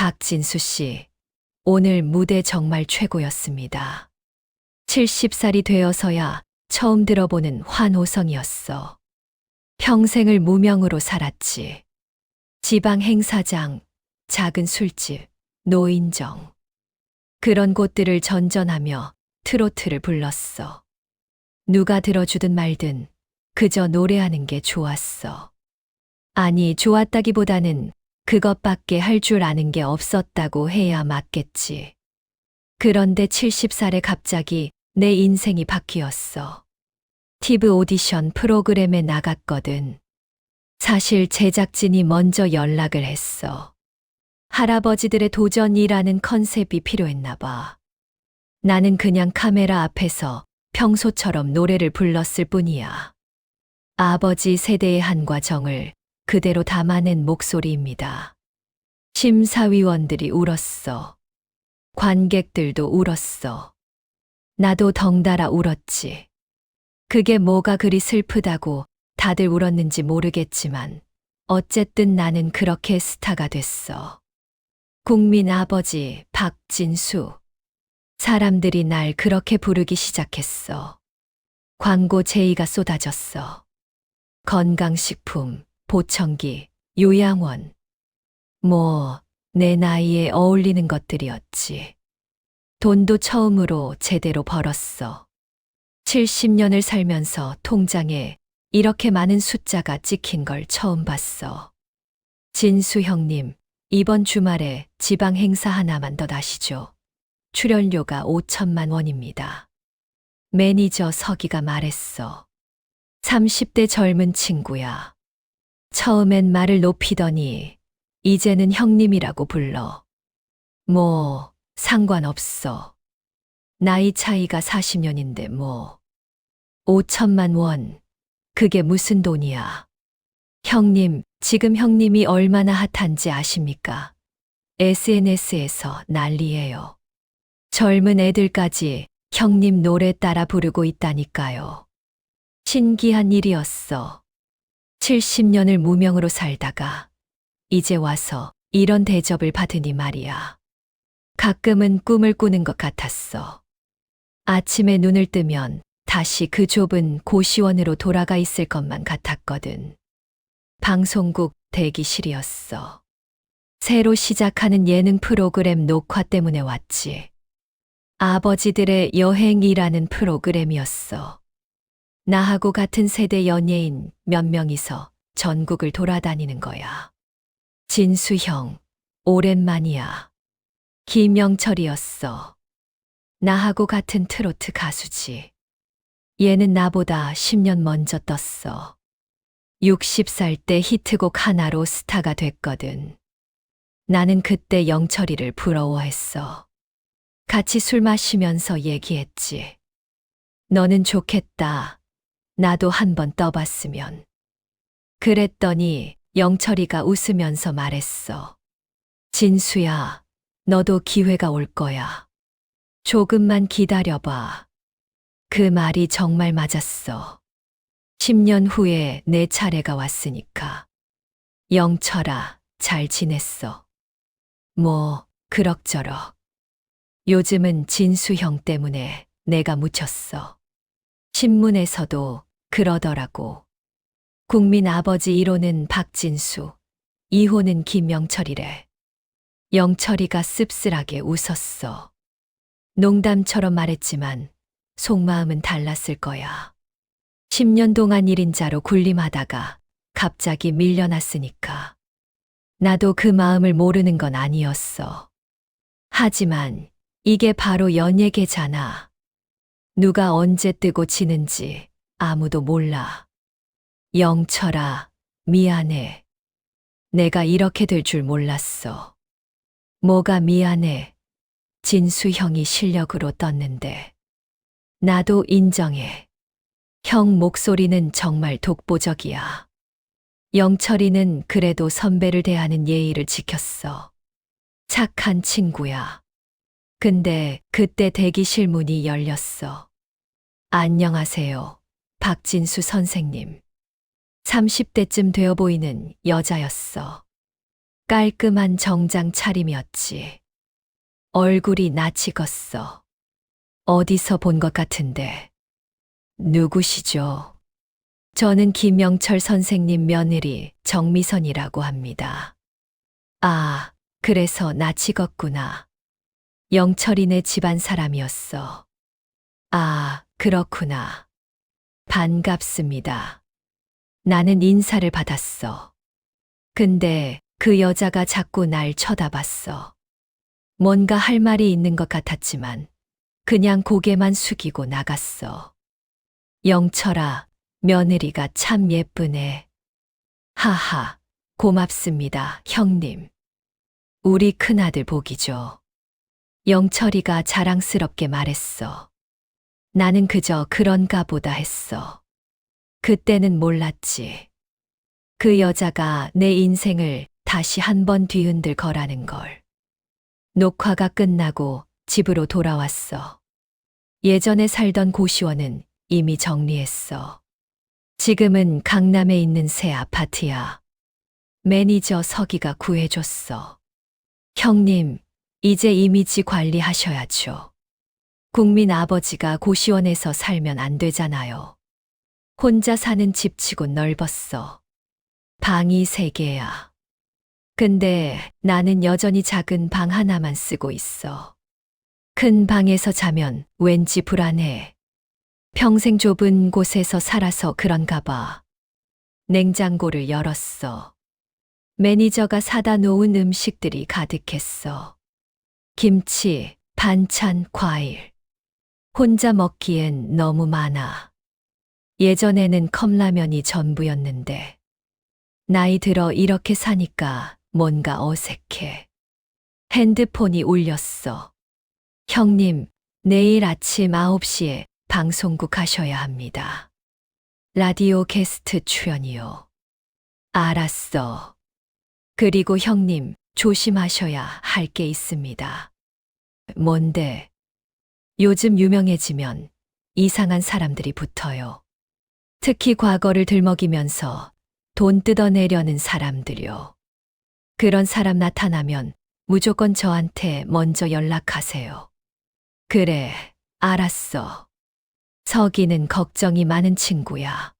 박진수 씨, 오늘 무대 정말 최고였습니다. 70살이 되어서야 처음 들어보는 환호성이었어. 평생을 무명으로 살았지. 지방 행사장, 작은 술집, 노인정. 그런 곳들을 전전하며 트로트를 불렀어. 누가 들어주든 말든 그저 노래하는 게 좋았어. 아니, 좋았다기보다는 그것밖에 할 줄 아는 게 없었다고 해야 맞겠지. 그런데 70살에 갑자기 내 인생이 바뀌었어. TV 오디션 프로그램에 나갔거든. 사실 제작진이 먼저 연락을 했어. 할아버지들의 도전이라는 컨셉이 필요했나 봐. 나는 그냥 카메라 앞에서 평소처럼 노래를 불렀을 뿐이야. 아버지 세대의 한과 정을 그대로 담아낸 목소리입니다. 심사위원들이 울었어. 관객들도 울었어. 나도 덩달아 울었지. 그게 뭐가 그리 슬프다고 다들 울었는지 모르겠지만 어쨌든 나는 그렇게 스타가 됐어. 국민 아버지 박진수. 사람들이 날 그렇게 부르기 시작했어. 광고 제의가 쏟아졌어. 건강식품, 보청기, 요양원. 내 나이에 어울리는 것들이었지. 돈도 처음으로 제대로 벌었어. 70년을 살면서 통장에 이렇게 많은 숫자가 찍힌 걸 처음 봤어. 진수 형님, 이번 주말에 지방 행사 하나만 더 나시죠. 출연료가 5천만 원입니다. 매니저 서기가 말했어. 30대 젊은 친구야. 처음엔 말을 높이더니 이제는 형님이라고 불러. 상관없어. 나이 차이가 40년인데 5천만 원. 그게 무슨 돈이야. 형님, 지금 형님이 얼마나 핫한지 아십니까? SNS에서 난리예요. 젊은 애들까지 형님 노래 따라 부르고 있다니까요. 신기한 일이었어. 70년을 무명으로 살다가 이제 와서 이런 대접을 받으니 말이야. 가끔은 꿈을 꾸는 것 같았어. 아침에 눈을 뜨면 다시 그 좁은 고시원으로 돌아가 있을 것만 같았거든. 방송국 대기실이었어. 새로 시작하는 예능 프로그램 녹화 때문에 왔지. 아버지들의 여행이라는 프로그램이었어. 나하고 같은 세대 연예인 몇 명이서 전국을 돌아다니는 거야. 진수 형, 오랜만이야. 김영철이었어. 나하고 같은 트로트 가수지. 얘는 나보다 10년 먼저 떴어. 60살 때 히트곡 하나로 스타가 됐거든. 나는 그때 영철이를 부러워했어. 같이 술 마시면서 얘기했지. 너는 좋겠다. 나도 한번 떠봤으면. 그랬더니 영철이가 웃으면서 말했어. 진수야, 너도 기회가 올 거야. 조금만 기다려봐. 그 말이 정말 맞았어. 10년 후에 내 차례가 왔으니까. 영철아, 잘 지냈어. 그럭저럭. 요즘은 진수 형 때문에 내가 묻혔어. 신문에서도 그러더라고. 국민 아버지 1호는 박진수, 2호는 김영철이래. 영철이가 씁쓸하게 웃었어. 농담처럼 말했지만 속마음은 달랐을 거야. 10년 동안 1인자로 군림하다가 갑자기 밀려났으니까. 나도 그 마음을 모르는 건 아니었어. 하지만 이게 바로 연예계잖아. 누가 언제 뜨고 지는지 아무도 몰라. 영철아, 미안해. 내가 이렇게 될 줄 몰랐어. 뭐가 미안해. 진수 형이 실력으로 떴는데. 나도 인정해. 형 목소리는 정말 독보적이야. 영철이는 그래도 선배를 대하는 예의를 지켰어. 착한 친구야. 근데 그때 대기실 문이 열렸어. 안녕하세요, 박진수 선생님. 30대쯤 되어 보이는 여자였어. 깔끔한 정장 차림이었지. 얼굴이 낯이 익었어. 어디서 본 것 같은데. 누구시죠? 저는 김영철 선생님 며느리 정미선이라고 합니다. 아, 그래서 낯이 익었구나. 영철이네 집안 사람이었어. 아, 그렇구나. 반갑습니다. 나는 인사를 받았어. 근데 그 여자가 자꾸 날 쳐다봤어. 뭔가 할 말이 있는 것 같았지만 그냥 고개만 숙이고 나갔어. 영철아, 며느리가 참 예쁘네. 하하, 고맙습니다, 형님. 우리 큰아들 복이죠. 영철이가 자랑스럽게 말했어. 나는 그저 그런가 보다 했어. 그때는 몰랐지. 그 여자가 내 인생을 다시 한 번 뒤흔들 거라는 걸. 녹화가 끝나고 집으로 돌아왔어. 예전에 살던 고시원은 이미 정리했어. 지금은 강남에 있는 새 아파트야. 매니저 서기가 구해줬어. 형님, 이제 이미지 관리하셔야죠. 국민 아버지가 고시원에서 살면 안 되잖아요. 혼자 사는 집치고 넓었어. 방이 3개야. 근데 나는 여전히 작은 방 하나만 쓰고 있어. 큰 방에서 자면 왠지 불안해. 평생 좁은 곳에서 살아서 그런가 봐. 냉장고를 열었어. 매니저가 사다 놓은 음식들이 가득했어. 김치, 반찬, 과일. 혼자 먹기엔 너무 많아. 예전에는 컵라면이 전부였는데. 나이 들어 이렇게 사니까 뭔가 어색해. 핸드폰이 울렸어. 형님, 내일 아침 9시에 방송국 하셔야 합니다. 라디오 게스트 출연이요. 알았어. 그리고 형님, 조심하셔야 할 게 있습니다. 뭔데? 요즘 유명해지면 이상한 사람들이 붙어요. 특히 과거를 들먹이면서 돈 뜯어내려는 사람들요. 그런 사람 나타나면 무조건 저한테 먼저 연락하세요. 그래, 알았어. 서기는 걱정이 많은 친구야.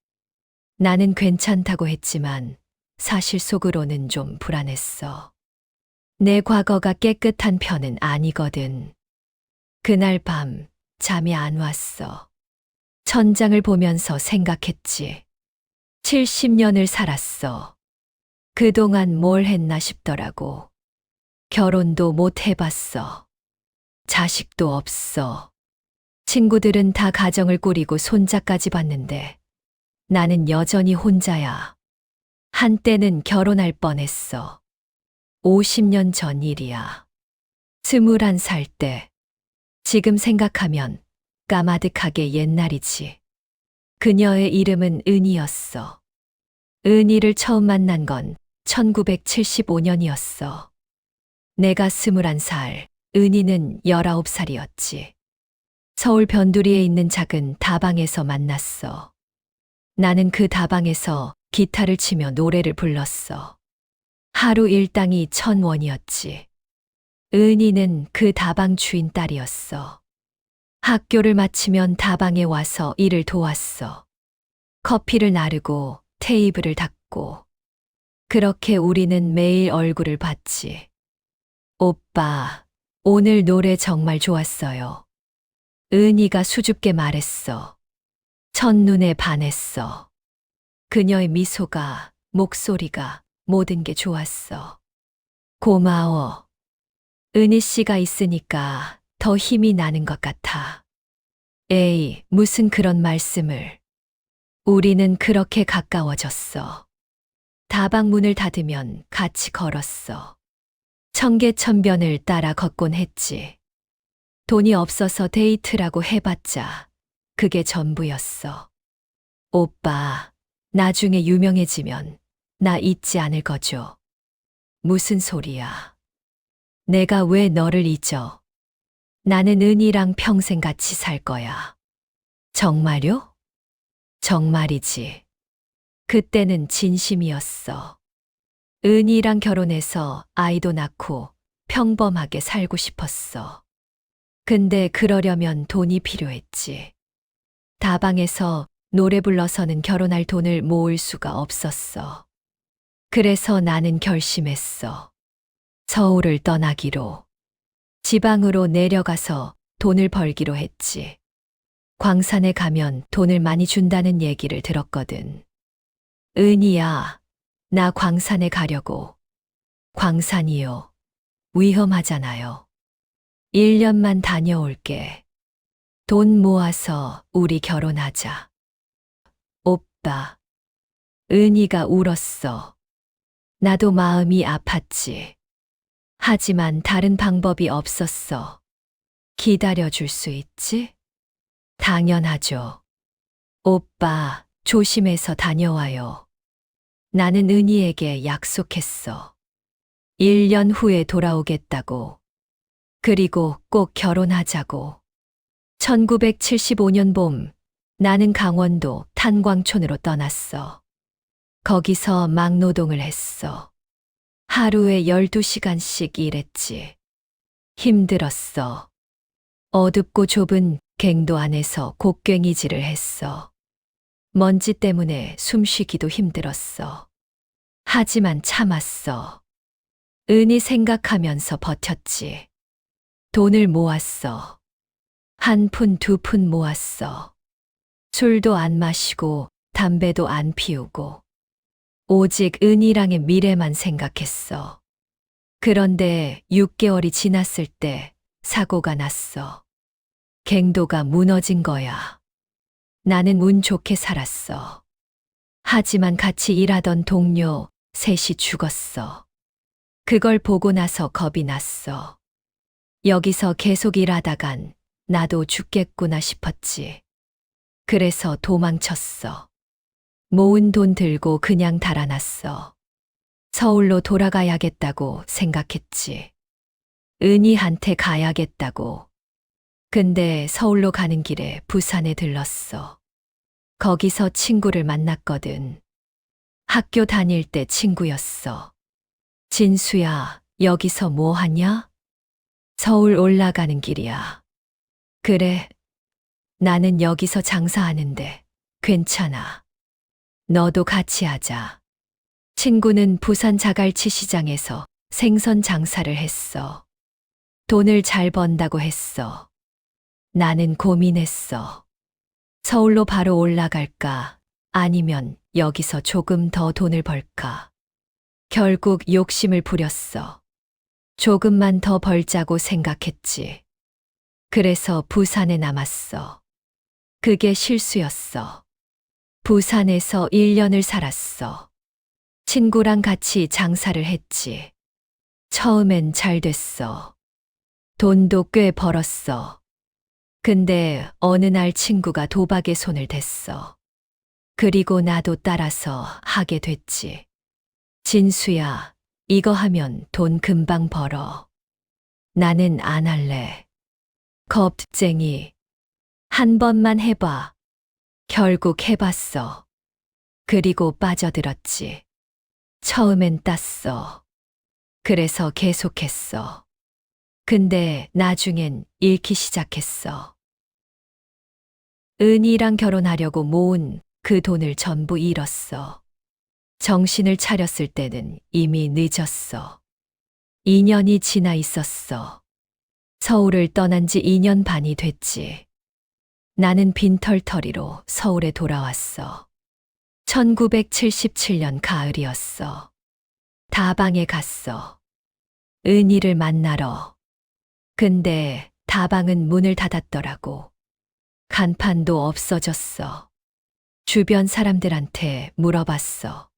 나는 괜찮다고 했지만 사실 속으로는 좀 불안했어. 내 과거가 깨끗한 편은 아니거든. 그날 밤 잠이 안 왔어. 천장을 보면서 생각했지. 70년을 살았어. 그동안 뭘 했나 싶더라고. 결혼도 못 해봤어. 자식도 없어. 친구들은 다 가정을 꾸리고 손자까지 봤는데 나는 여전히 혼자야. 한때는 결혼할 뻔했어. 50년 전 일이야. 21살 때. 지금 생각하면 까마득하게 옛날이지. 그녀의 이름은 은희였어. 은희를 처음 만난 건 1975년이었어. 내가 21살, 은희는 19살이었지. 서울 변두리에 있는 작은 다방에서 만났어. 나는 그 다방에서 기타를 치며 노래를 불렀어. 하루 일당이 1,000원이었지. 은희는 그 다방 주인 딸이었어. 학교를 마치면 다방에 와서 일을 도왔어. 커피를 나르고 테이블을 닦고. 그렇게 우리는 매일 얼굴을 봤지. 오빠, 오늘 노래 정말 좋았어요. 은희가 수줍게 말했어. 첫눈에 반했어. 그녀의 미소가, 목소리가, 모든 게 좋았어. 고마워. 은희 씨가 있으니까 더 힘이 나는 것 같아. 에이, 무슨 그런 말씀을. 우리는 그렇게 가까워졌어. 다방 문을 닫으면 같이 걸었어. 청계천변을 따라 걷곤 했지. 돈이 없어서 데이트라고 해봤자 그게 전부였어. 오빠, 나중에 유명해지면 나 잊지 않을 거죠. 무슨 소리야. 내가 왜 너를 잊어? 나는 은희랑 평생 같이 살 거야. 정말요? 정말이지. 그때는 진심이었어. 은희랑 결혼해서 아이도 낳고 평범하게 살고 싶었어. 근데 그러려면 돈이 필요했지. 다방에서 노래 불러서는 결혼할 돈을 모을 수가 없었어. 그래서 나는 결심했어. 서울을 떠나기로. 지방으로 내려가서 돈을 벌기로 했지. 광산에 가면 돈을 많이 준다는 얘기를 들었거든. 은희야, 나 광산에 가려고. 광산이요. 위험하잖아요. 1년만 다녀올게. 돈 모아서 우리 결혼하자. 오빠. 은희가 울었어. 나도 마음이 아팠지. 하지만 다른 방법이 없었어. 기다려줄 수 있지? 당연하죠. 오빠, 조심해서 다녀와요. 나는 은희에게 약속했어. 1년 후에 돌아오겠다고. 그리고 꼭 결혼하자고. 1975년 봄, 나는 강원도 탄광촌으로 떠났어. 거기서 막노동을 했어. 하루에 12시간씩 일했지. 힘들었어. 어둡고 좁은 갱도 안에서 곡괭이질을 했어. 먼지 때문에 숨쉬기도 힘들었어. 하지만 참았어. 은희 생각하면서 버텼지. 돈을 모았어. 1푼, 2푼 모았어. 술도 안 마시고 담배도 안 피우고. 오직 은희랑의 미래만 생각했어. 그런데 6개월이 지났을 때 사고가 났어. 갱도가 무너진 거야. 나는 운 좋게 살았어. 하지만 같이 일하던 동료 셋이 죽었어. 그걸 보고 나서 겁이 났어. 여기서 계속 일하다간 나도 죽겠구나 싶었지. 그래서 도망쳤어. 모은 돈 들고 그냥 달아났어. 서울로 돌아가야겠다고 생각했지. 은희한테 가야겠다고. 근데 서울로 가는 길에 부산에 들렀어. 거기서 친구를 만났거든. 학교 다닐 때 친구였어. 진수야, 여기서 뭐 하냐? 서울 올라가는 길이야. 그래, 나는 여기서 장사하는데 괜찮아. 너도 같이 하자. 친구는 부산 자갈치 시장에서 생선 장사를 했어. 돈을 잘 번다고 했어. 나는 고민했어. 서울로 바로 올라갈까? 아니면 여기서 조금 더 돈을 벌까? 결국 욕심을 부렸어. 조금만 더 벌자고 생각했지. 그래서 부산에 남았어. 그게 실수였어. 부산에서 1년을 살았어. 친구랑 같이 장사를 했지. 처음엔 잘 됐어. 돈도 꽤 벌었어. 근데 어느 날 친구가 도박에 손을 댔어. 그리고 나도 따라서 하게 됐지. 진수야, 이거 하면 돈 금방 벌어. 나는 안 할래. 겁쟁이. 한 번만 해봐. 결국 해봤어. 그리고 빠져들었지. 처음엔 땄어. 그래서 계속했어. 근데 나중엔 잃기 시작했어. 은희랑 결혼하려고 모은 그 돈을 전부 잃었어. 정신을 차렸을 때는 이미 늦었어. 2년이 지나 있었어. 서울을 떠난 지 2년 반이 됐지. 나는 빈털터리로 서울에 돌아왔어. 1977년 가을이었어. 다방에 갔어. 은희를 만나러. 근데 다방은 문을 닫았더라고. 간판도 없어졌어. 주변 사람들한테 물어봤어.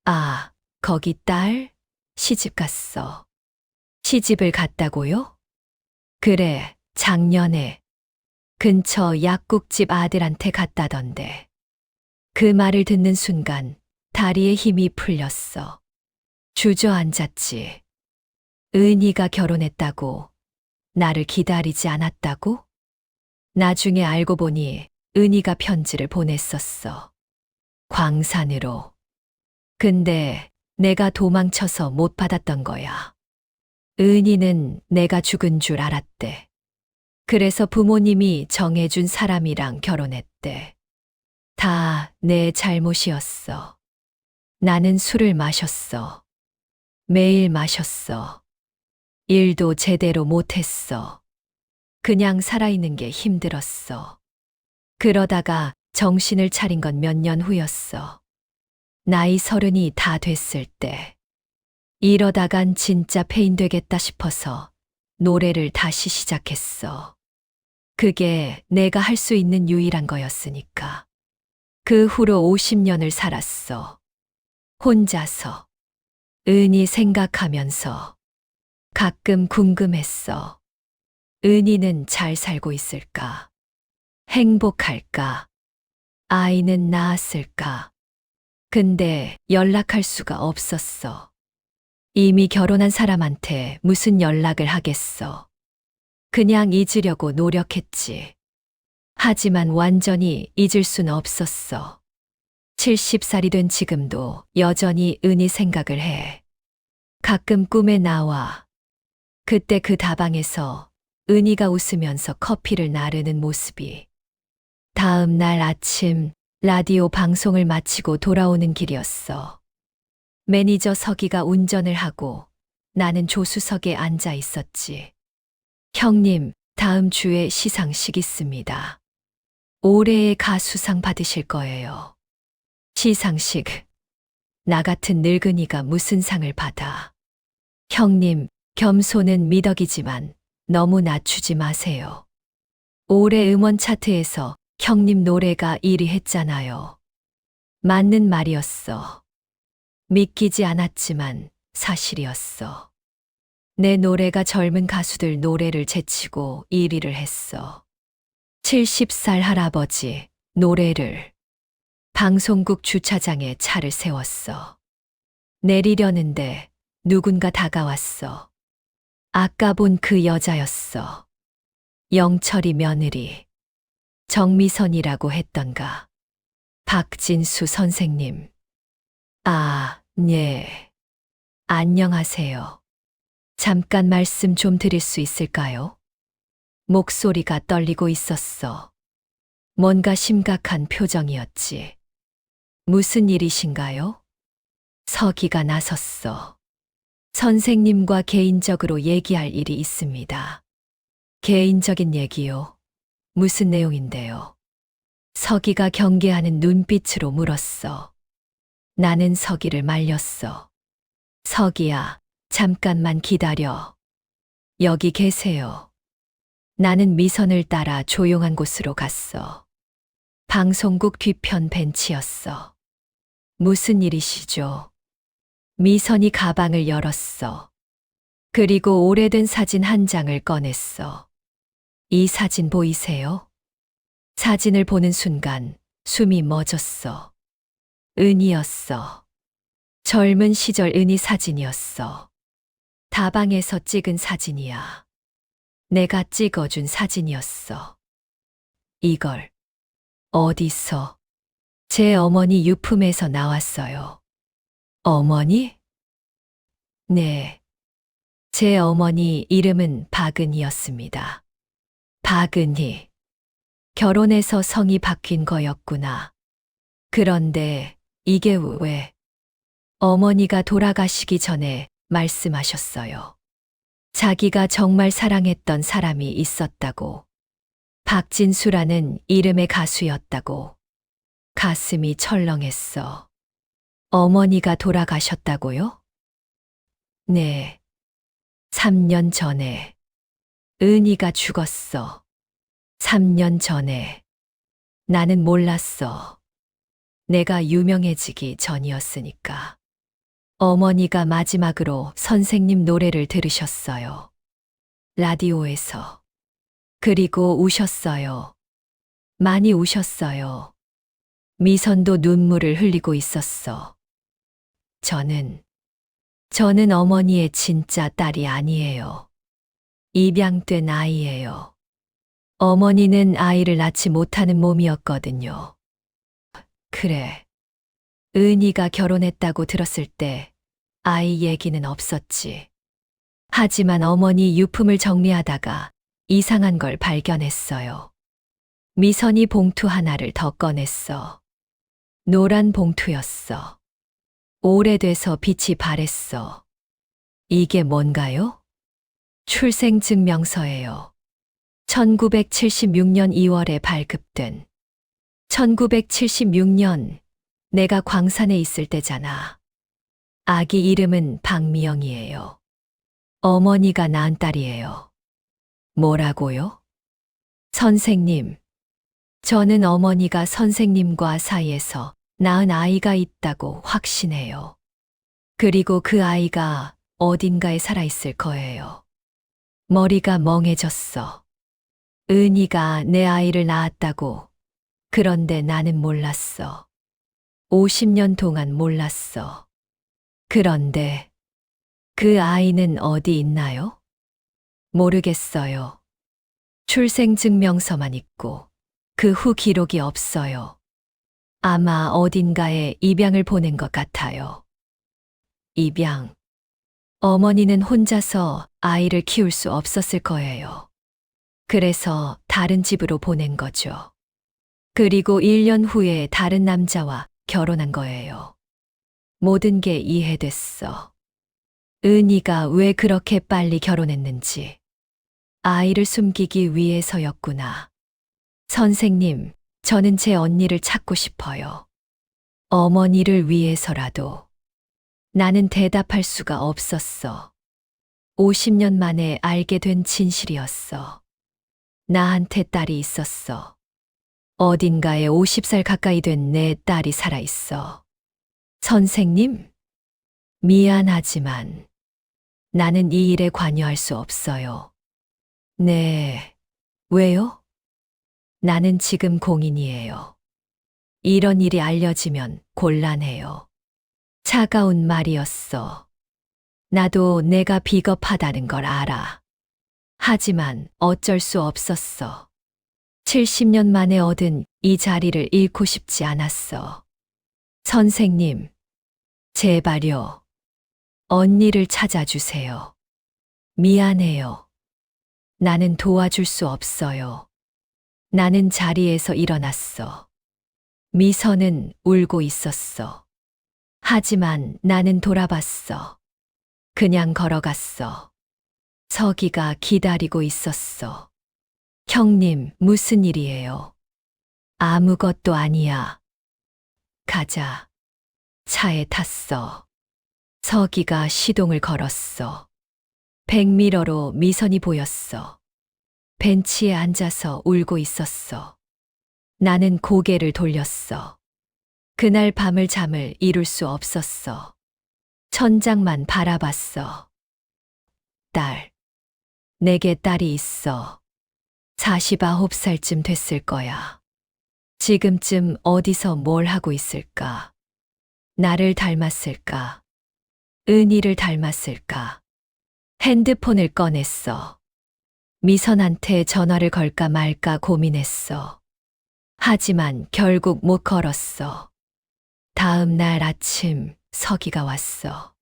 아, 거기 딸? 시집 갔어. 시집을 갔다고요? 그래, 작년에. 근처 약국집 아들한테 갔다던데. 그 말을 듣는 순간 다리에 힘이 풀렸어. 주저앉았지. 은희가 결혼했다고? 나를 기다리지 않았다고? 나중에 알고 보니 은희가 편지를 보냈었어. 광산으로. 근데 내가 도망쳐서 못 받았던 거야. 은희는 내가 죽은 줄 알았대. 그래서 부모님이 정해준 사람이랑 결혼했대. 다 내 잘못이었어. 나는 술을 마셨어. 매일 마셨어. 일도 제대로 못했어. 그냥 살아있는 게 힘들었어. 그러다가 정신을 차린 건 몇 년 후였어. 나이 30이 다 됐을 때. 이러다간 진짜 폐인 되겠다 싶어서 노래를 다시 시작했어. 그게 내가 할 수 있는 유일한 거였으니까. 그 후로 50년을 살았어. 혼자서. 은희 생각하면서. 가끔 궁금했어. 은희는 잘 살고 있을까? 행복할까? 아이는 낳았을까? 근데 연락할 수가 없었어. 이미 결혼한 사람한테 무슨 연락을 하겠어. 그냥 잊으려고 노력했지. 하지만 완전히 잊을 순 없었어. 70살이 된 지금도 여전히 은희 생각을 해. 가끔 꿈에 나와. 그때 그 다방에서 은희가 웃으면서 커피를 나르는 모습이. 다음 날 아침 라디오 방송을 마치고 돌아오는 길이었어. 매니저 서기가 운전을 하고 나는 조수석에 앉아 있었지. 형님, 다음 주에 시상식 있습니다. 올해의 가수상 받으실 거예요. 시상식. 나 같은 늙은이가 무슨 상을 받아. 형님, 겸손은 미덕이지만 너무 낮추지 마세요. 올해 음원 차트에서 형님 노래가 1위 했잖아요. 맞는 말이었어. 믿기지 않았지만 사실이었어. 내 노래가 젊은 가수들 노래를 제치고 1위를 했어. 70살 할아버지 노래를. 방송국 주차장에 차를 세웠어. 내리려는데 누군가 다가왔어. 아까 본 그 여자였어. 영철이 며느리. 정미선이라고 했던가. 박진수 선생님. 아, 네. 안녕하세요. 잠깐 말씀 좀 드릴 수 있을까요? 목소리가 떨리고 있었어. 뭔가 심각한 표정이었지. 무슨 일이신가요? 서기가 나섰어. 선생님과 개인적으로 얘기할 일이 있습니다. 개인적인 얘기요? 무슨 내용인데요? 서기가 경계하는 눈빛으로 물었어. 나는 서기를 말렸어. 서기야, 잠깐만 기다려. 여기 계세요. 나는 미선을 따라 조용한 곳으로 갔어. 방송국 뒤편 벤치였어. 무슨 일이시죠? 미선이 가방을 열었어. 그리고 오래된 사진 한 장을 꺼냈어. 이 사진 보이세요? 사진을 보는 순간 숨이 멎었어. 은희였어. 젊은 시절 은희 사진이었어. 다방에서 찍은 사진이야. 내가 찍어준 사진이었어. 이걸 어디서? 제 어머니 유품에서 나왔어요. 어머니? 네. 제 어머니 이름은 박은희였습니다. 박은희. 결혼해서 성이 바뀐 거였구나. 그런데 이게 왜? 어머니가 돌아가시기 전에 말씀하셨어요. 자기가 정말 사랑했던 사람이 있었다고. 박진수라는 이름의 가수였다고. 가슴이 철렁했어. 어머니가 돌아가셨다고요? 네. 3년 전에. 은희가 죽었어. 3년 전에. 나는 몰랐어. 내가 유명해지기 전이었으니까. 어머니가 마지막으로 선생님 노래를 들으셨어요. 라디오에서. 그리고 우셨어요. 많이 우셨어요. 미선도 눈물을 흘리고 있었어. 저는 어머니의 진짜 딸이 아니에요. 입양된 아이예요. 어머니는 아이를 낳지 못하는 몸이었거든요. 그래. 은희가 결혼했다고 들었을 때 아이 얘기는 없었지. 하지만 어머니 유품을 정리하다가 이상한 걸 발견했어요. 미선이 봉투 하나를 더 꺼냈어. 노란 봉투였어. 오래돼서 빛이 바랬어. 이게 뭔가요? 출생증명서예요. 1976년 2월에 발급된. 1976년 내가 광산에 있을 때잖아. 아기 이름은 박미영이에요. 어머니가 낳은 딸이에요. 뭐라고요? 선생님. 저는 어머니가 선생님과 사이에서 낳은 아이가 있다고 확신해요. 그리고 그 아이가 어딘가에 살아있을 거예요. 머리가 멍해졌어. 은희가 내 아이를 낳았다고. 그런데 나는 몰랐어. 50년 동안 몰랐어. 그런데 그 아이는 어디 있나요? 모르겠어요. 출생증명서만 있고 그 후 기록이 없어요. 아마 어딘가에 입양을 보낸 것 같아요. 입양. 어머니는 혼자서 아이를 키울 수 없었을 거예요. 그래서 다른 집으로 보낸 거죠. 그리고 1년 후에 다른 남자와 결혼한 거예요. 모든 게 이해됐어. 은희가 왜 그렇게 빨리 결혼했는지. 아이를 숨기기 위해서였구나. 선생님, 저는 제 언니를 찾고 싶어요. 어머니를 위해서라도. 나는 대답할 수가 없었어. 50년 만에 알게 된 진실이었어. 나한테 딸이 있었어. 어딘가에 50살 가까이 된 내 딸이 살아있어. 선생님? 미안하지만 나는 이 일에 관여할 수 없어요. 네. 왜요? 나는 지금 공인이에요. 이런 일이 알려지면 곤란해요. 차가운 말이었어. 나도 내가 비겁하다는 걸 알아. 하지만 어쩔 수 없었어. 70년 만에 얻은 이 자리를 잃고 싶지 않았어. 선생님, 제발요. 언니를 찾아주세요. 미안해요. 나는 도와줄 수 없어요. 나는 자리에서 일어났어. 미선은 울고 있었어. 하지만 나는 돌아봤어. 그냥 걸어갔어. 서기가 기다리고 있었어. 형님, 무슨 일이에요? 아무것도 아니야. 가자. 차에 탔어. 서기가 시동을 걸었어. 백미러로 미선이 보였어. 벤치에 앉아서 울고 있었어. 나는 고개를 돌렸어. 그날 밤을 잠을 이룰 수 없었어. 천장만 바라봤어. 딸. 내게 딸이 있어. 49살쯤 됐을 거야. 지금쯤 어디서 뭘 하고 있을까? 나를 닮았을까? 은희를 닮았을까? 핸드폰을 꺼냈어. 미선한테 전화를 걸까 말까 고민했어. 하지만 결국 못 걸었어. 다음 날 아침 서기가 왔어.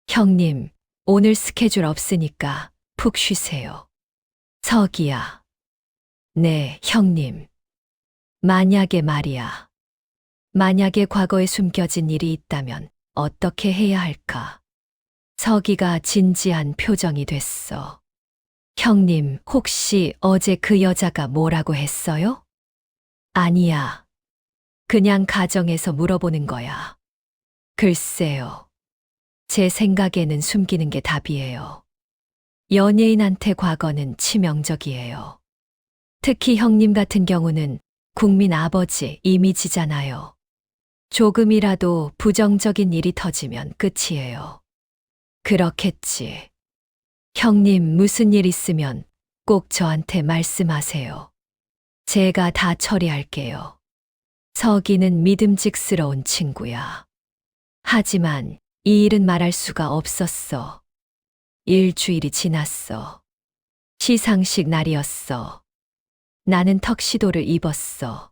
형님, 오늘 스케줄 없으니까 푹 쉬세요. 서기야. 네, 형님. 만약에 말이야. 만약에 과거에 숨겨진 일이 있다면 어떻게 해야 할까? 서기가 진지한 표정이 됐어. 형님, 혹시 어제 그 여자가 뭐라고 했어요? 아니야. 그냥 가정에서 물어보는 거야. 글쎄요. 제 생각에는 숨기는 게 답이에요. 연예인한테 과거는 치명적이에요. 특히 형님 같은 경우는 국민 아버지 이미지잖아요. 조금이라도 부정적인 일이 터지면 끝이에요. 그렇겠지. 형님 무슨 일 있으면 꼭 저한테 말씀하세요. 제가 다 처리할게요. 서기는 믿음직스러운 친구야. 하지만 이 일은 말할 수가 없었어. 일주일이 지났어. 시상식 날이었어. 나는 턱시도를 입었어.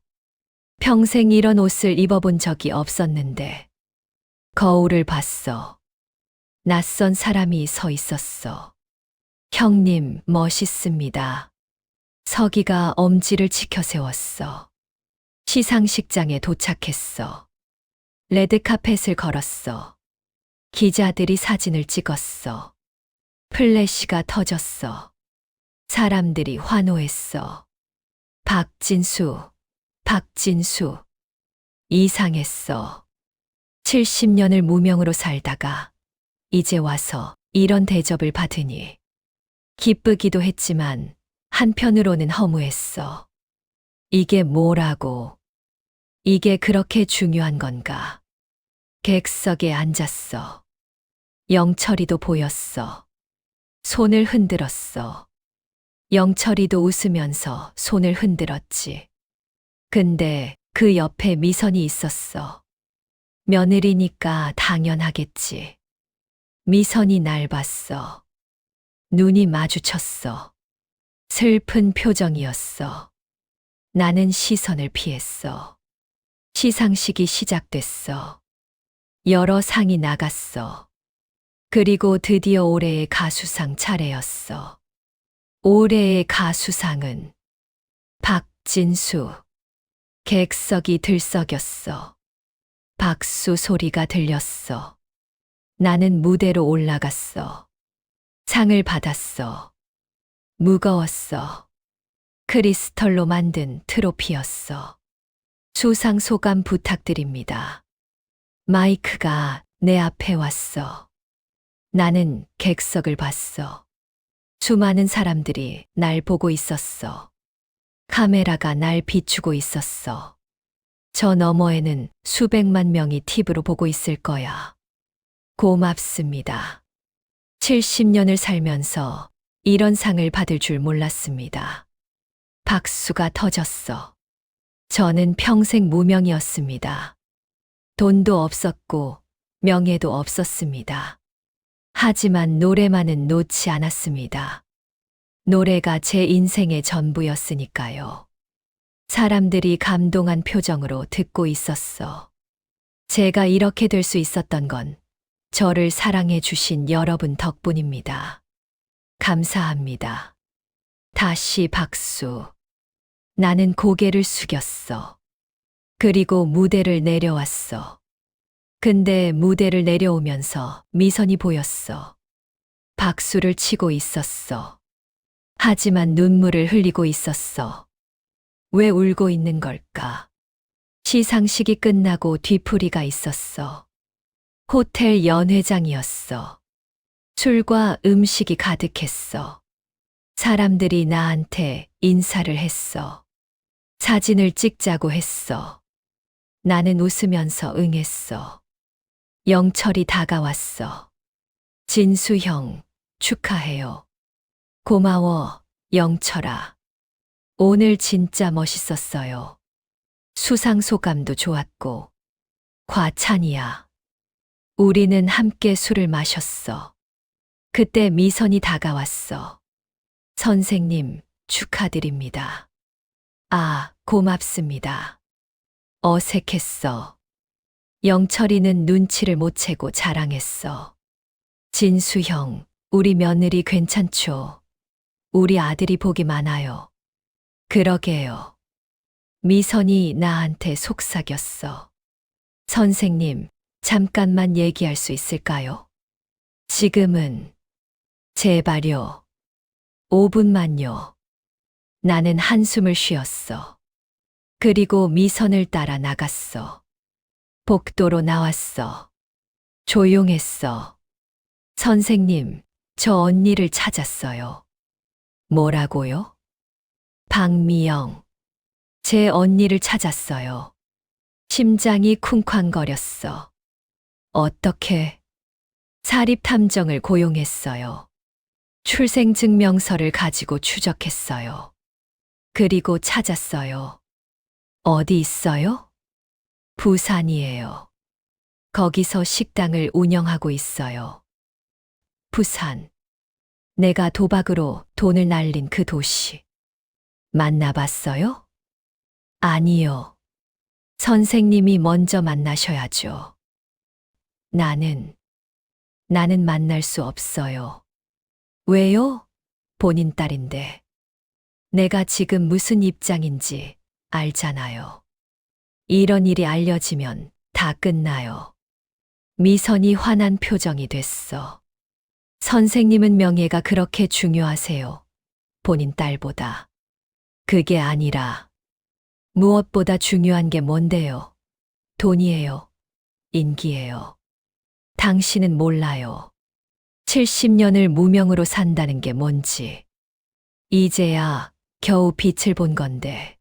평생 이런 옷을 입어본 적이 없었는데. 거울을 봤어. 낯선 사람이 서 있었어. 형님, 멋있습니다. 서기가 엄지를 치켜 세웠어. 시상식장에 도착했어. 레드카펫을 걸었어. 기자들이 사진을 찍었어. 플래시가 터졌어. 사람들이 환호했어. 박진수, 박진수. 이상했어. 70년을 무명으로 살다가 이제 와서 이런 대접을 받으니 기쁘기도 했지만 한편으로는 허무했어. 이게 뭐라고? 이게 그렇게 중요한 건가? 객석에 앉았어. 영철이도 보였어. 손을 흔들었어. 영철이도 웃으면서 손을 흔들었지. 근데 그 옆에 미선이 있었어. 며느리니까 당연하겠지. 미선이 날 봤어. 눈이 마주쳤어. 슬픈 표정이었어. 나는 시선을 피했어. 시상식이 시작됐어. 여러 상이 나갔어. 그리고 드디어 올해의 가수상 차례였어. 올해의 가수상은 박진수. 객석이 들썩였어. 박수 소리가 들렸어. 나는 무대로 올라갔어. 상을 받았어. 무거웠어. 크리스털로 만든 트로피였어. 수상 소감 부탁드립니다. 마이크가 내 앞에 왔어. 나는 객석을 봤어. 수많은 사람들이 날 보고 있었어. 카메라가 날 비추고 있었어. 저 너머에는 수백만 명이 TV로 보고 있을 거야. 고맙습니다. 70년을 살면서 이런 상을 받을 줄 몰랐습니다. 박수가 터졌어. 저는 평생 무명이었습니다. 돈도 없었고 명예도 없었습니다. 하지만 노래만은 놓지 않았습니다. 노래가 제 인생의 전부였으니까요. 사람들이 감동한 표정으로 듣고 있었어. 제가 이렇게 될 수 있었던 건 저를 사랑해 주신 여러분 덕분입니다. 감사합니다. 다시 박수. 나는 고개를 숙였어. 그리고 무대를 내려왔어. 근데 무대를 내려오면서 미선이 보였어. 박수를 치고 있었어. 하지만 눈물을 흘리고 있었어. 왜 울고 있는 걸까? 시상식이 끝나고 뒤풀이가 있었어. 호텔 연회장이었어. 술과 음식이 가득했어. 사람들이 나한테 인사를 했어. 사진을 찍자고 했어. 나는 웃으면서 응했어. 영철이 다가왔어. 진수 형, 축하해요. 고마워, 영철아. 오늘 진짜 멋있었어요. 수상 소감도 좋았고. 과찬이야. 우리는 함께 술을 마셨어. 그때 미선이 다가왔어. 선생님, 축하드립니다. 아, 고맙습니다. 어색했어. 영철이는 눈치를 못 채고 자랑했어. 진수 형, 우리 며느리 괜찮죠? 우리 아들이 복이 많아요. 그러게요. 미선이 나한테 속삭였어. 선생님, 잠깐만 얘기할 수 있을까요? 지금은 제발요. 5분만요. 나는 한숨을 쉬었어. 그리고 미선을 따라 나갔어. 복도로 나왔어. 조용했어. 선생님, 저 언니를 찾았어요. 뭐라고요? 박미영. 제 언니를 찾았어요. 심장이 쿵쾅거렸어. 어떻게? 사립탐정을 고용했어요. 출생증명서를 가지고 추적했어요. 그리고 찾았어요. 어디 있어요? 부산이에요. 거기서 식당을 운영하고 있어요. 부산. 내가 도박으로 돈을 날린 그 도시. 만나봤어요? 아니요. 선생님이 먼저 만나셔야죠. 나는 나는 만날 수 없어요. 왜요? 본인 딸인데. 내가 지금 무슨 입장인지 알잖아요. 이런 일이 알려지면 다 끝나요. 미선이 화난 표정이 됐어. 선생님은 명예가 그렇게 중요하세요. 본인 딸보다. 그게 아니라 무엇보다 중요한 게 뭔데요? 돈이에요. 인기예요. 당신은 몰라요. 70년을 무명으로 산다는 게 뭔지. 이제야 겨우 빛을 본 건데.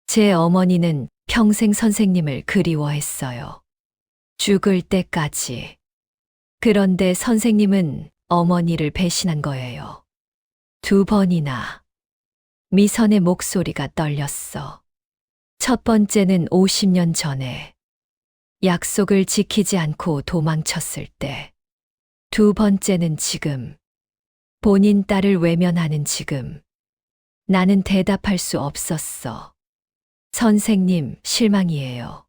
제 어머니는 평생 선생님을 그리워했어요. 죽을 때까지. 그런데 선생님은 어머니를 배신한 거예요. 2번이나. 미선의 목소리가 떨렸어. 첫 번째는 50년 전에 약속을 지키지 않고 도망쳤을 때. 2번째는 지금. 본인 딸을 외면하는 지금. 나는 대답할 수 없었어. 선생님, 실망이에요.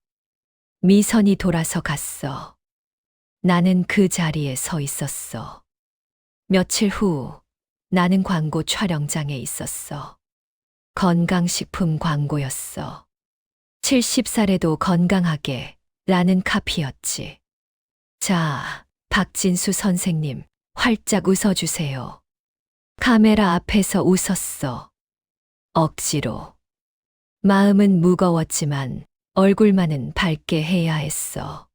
미선이 돌아서 갔어. 나는 그 자리에 서 있었어. 며칠 후, 나는 광고 촬영장에 있었어. 건강식품 광고였어. 70살에도 건강하게 라는 카피였지. 자, 박진수 선생님, 활짝 웃어주세요. 카메라 앞에서 웃었어. 억지로. 마음은 무거웠지만 얼굴만은 밝게 해야 했어.